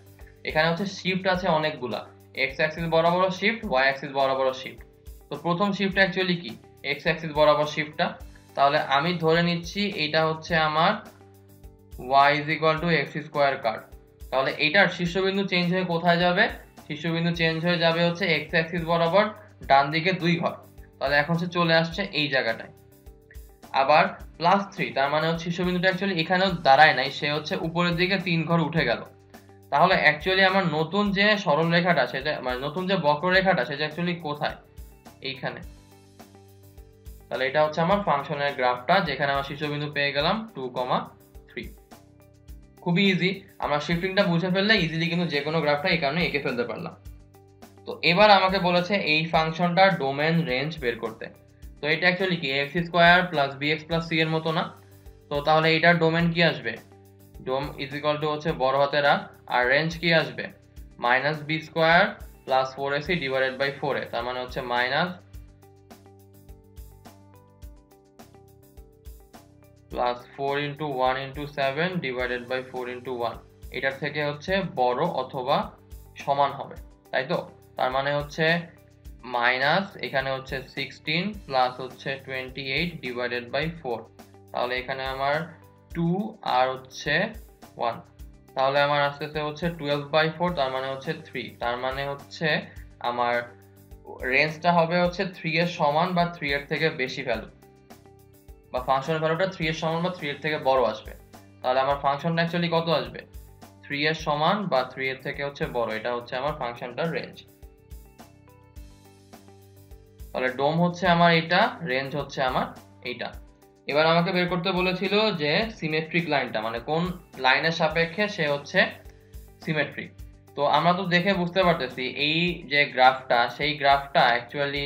এখানে হচ্ছে শিফট আছে অনেকগুলা, x অ্যাক্সিস বরাবর শিফট, y অ্যাক্সিস বরাবর শিফট। তো প্রথম শিফট অ্যাকচুয়ালি কি, x অ্যাক্সিস বরাবর শিফটটা। তাহলে আমি ধরে নিচ্ছি এটা হচ্ছে আমার y x² কার্ভ। তাহলে এটার শীর্ষবিন্দু চেঞ্জ হয়ে কোথায় যাবে, শীর্ষবিন্দু চেঞ্জ হয়ে যাবে হচ্ছে x অ্যাক্সিস বরাবর ডান দিকে 2 ঘর। তাহলে এখন সে চলে আসছে এই জায়গাটায়। আবার +3 তার মানে হচ্ছে শীর্ষবিন্দুটা অ্যাকচুয়ালি এখানেও দাঁড়ায় নাই, সে হচ্ছে উপরের দিকে 3 ঘর উঠে গেল। তাহলে অ্যাকচুয়ালি আমার নতুন যে সরলরেখাটা সেটা মানে নতুন যে বক্ররেখাটা সেটা অ্যাকচুয়ালি কোথায়, এইখানে। তাহলে এটা হচ্ছে আমার ফাংশনের গ্রাফটা, যেখানে আমার শীর্ষবিন্দু পেয়ে গেলাম 2,3। খুবই ইজি, আমরা শিফটিংটা বুঝে ফেললে ইজিলি কিন্তু যে কোনো গ্রাফটা এই কারণে এঁকে ফেলতে পারলাম। তো এবার আমাকে বলেছে এই ফাংশনটার ডোমেন রেঞ্জ বের করতে। তো এটা অ্যাকচুয়ালি কি ax square plus bx plus c এর মতো না? তো তাহলে এটার ডোমেন কি আসবে? ডোম ইজ ইকুয়াল টু হচ্ছে বড় হাতের আ, আর রেঞ্জ কি আসবে? Minus b square plus 4ac divided by 4a, তার মানে হচ্ছে minus plus 4 into 1 into 7 divided by 4 into 1। এটার থেকে হচ্ছে বড় অথবা সমান হবে, তাই তো? তার মানে হচ্ছে মাইনাস এখানে হচ্ছে 16 প্লাস হচ্ছে 28 ডিভাইডেড বাই 4। তাহলে এখানে আমার 2 আর হচ্ছে 1, তাহলে আমার আসতেছে হচ্ছে 12/4, তার মানে হচ্ছে 3। তার মানে হচ্ছে আমার রেঞ্জটা হবে হচ্ছে 3 এর সমান বা 3 এর থেকে বেশি ভ্যালু, বা ফাংশনের ভ্যালুটা 3 এর সমান বা 3 এর থেকে বড় আসবে। তাহলে আমার ফাংশনটা অ্যাকচুয়ালি কত আসবে? 3 এর সমান বা 3 এর থেকে হচ্ছে বড়, এটা হচ্ছে আমার ফাংশনটার রেঞ্জ। তাহলে ডোম হচ্ছে আমার এটা, রেঞ্জ হচ্ছে আমার এইটা। এবার আমাকে বের করতে বলেছিল যে সিমেট্রিক লাইনটা, মানে কোন লাইনের সাপেক্ষে সে হচ্ছে সিমেট্রিক। তো আমরা তো দেখে বুঝতে পারতেছি এই যে গ্রাফটা, সেই গ্রাফটা অ্যাকচুয়ালি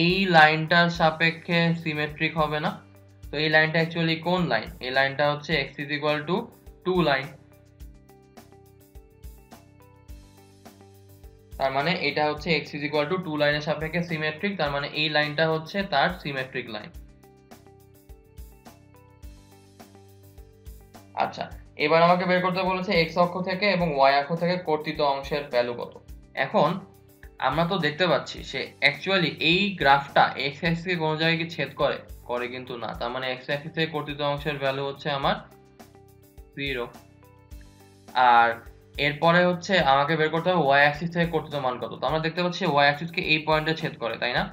এই লাইনটার সাপেক্ষে সিমেট্রিক হবে না। তো এই লাইনটা অ্যাকচুয়ালি কোন লাইন? এই লাইনটা হচ্ছে x is equal two 2 line. তার মানে এটা হচ্ছে x ইজ ইকুয়াল টু 2 লাইনের সাপেক্ষে সিমেট্রিক, তার মানে এই লাইনটা হচ্ছে তার সিমেট্রিক লাইন। আচ্ছা, এবার আমাকে বের করতে বলেছে x অক্ষ থেকে এবং y অক্ষ থেকে কর্তিত অংশের ভ্যালু কত। এখন আমরা তো দেখতে পাচ্ছি সে অ্যাকচুয়ালি এই গ্রাফটা x অ্যাক্সিস কে কোনো জায়গায় কি ছেদ করে? করে কিন্তু না। তার মানে x অ্যাক্সিস থেকে কর্তিত অংশের ভ্যালু হচ্ছে আমার 0। আর এরপরে হচ্ছে আমাকে বের করতে হবে y অ্যাক্সিস থেকে কর্তিত মান কত। তো আমরা দেখতে পাচ্ছি y অ্যাক্সিস কে এই পয়েন্টে ছেদ করে, তাই না?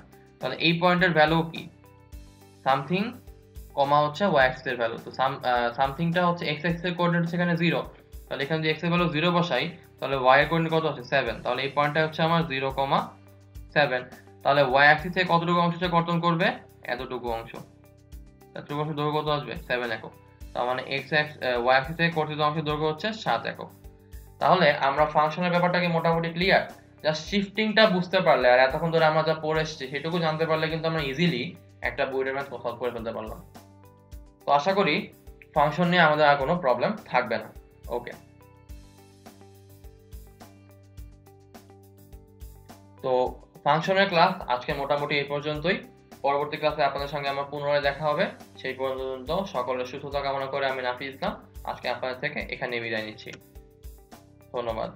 তাহলে এই পয়েন্টের ভ্যালু কি? সামথিং কমা হচ্ছে y অ্যাক্সিস এর ভ্যালু। তো সামথিংটা হচ্ছে x অ্যাক্সিস এর কোঅর্ডিনেট সেখানে 0। তাহলে এখানে যদি x এর ভ্যালু 0 বসাই, তাহলে y এর কোঅর্ডিনেট কত আছে? 7। তাহলে এই পয়েন্টটা হচ্ছে আমার 0,7। তাহলে y অ্যাক্সিস থেকে কতটুকু অংশটা কর্তন করবে? এতটুকু অংশ। এতটুকু অংশ দৈর্ঘ্য কত আসবে? 7 একক। তার মানে y অ্যাক্সিস থেকে কর্তিত অংশের দৈর্ঘ্য হচ্ছে 7 একক। তাহলে আমরা ফাংশনের ব্যাপারটাকে মোটামুটি ক্লিয়ার। জাস্ট শিফটিংটা বুঝতে পারলে আর এতক্ষণ ধরে আমরা যা পড়ে এসেছি সেটুকু জানতে পারলে কিন্তু আমরা ইজিলি একটা বইয়ের ম্যাথ সলভ করে ফেলতে পারলাম। তো আশা করি ফাংশন নিয়ে আমাদের আর কোনো প্রবলেম থাকবে না। ওকে, তো ফাংশনের ক্লাস আজকে মোটামুটি এই পর্যন্তই। পরবর্তী ক্লাসে আপনাদের সঙ্গে আমার পুনরায় দেখা হবে। সেই পর্যন্ত সকলের সুস্থতা কামনা করে আমি নাফি ইসলাম আজকে আপনাদের থেকে এখানে বিদায় নিচ্ছি। ধন্যবাদ।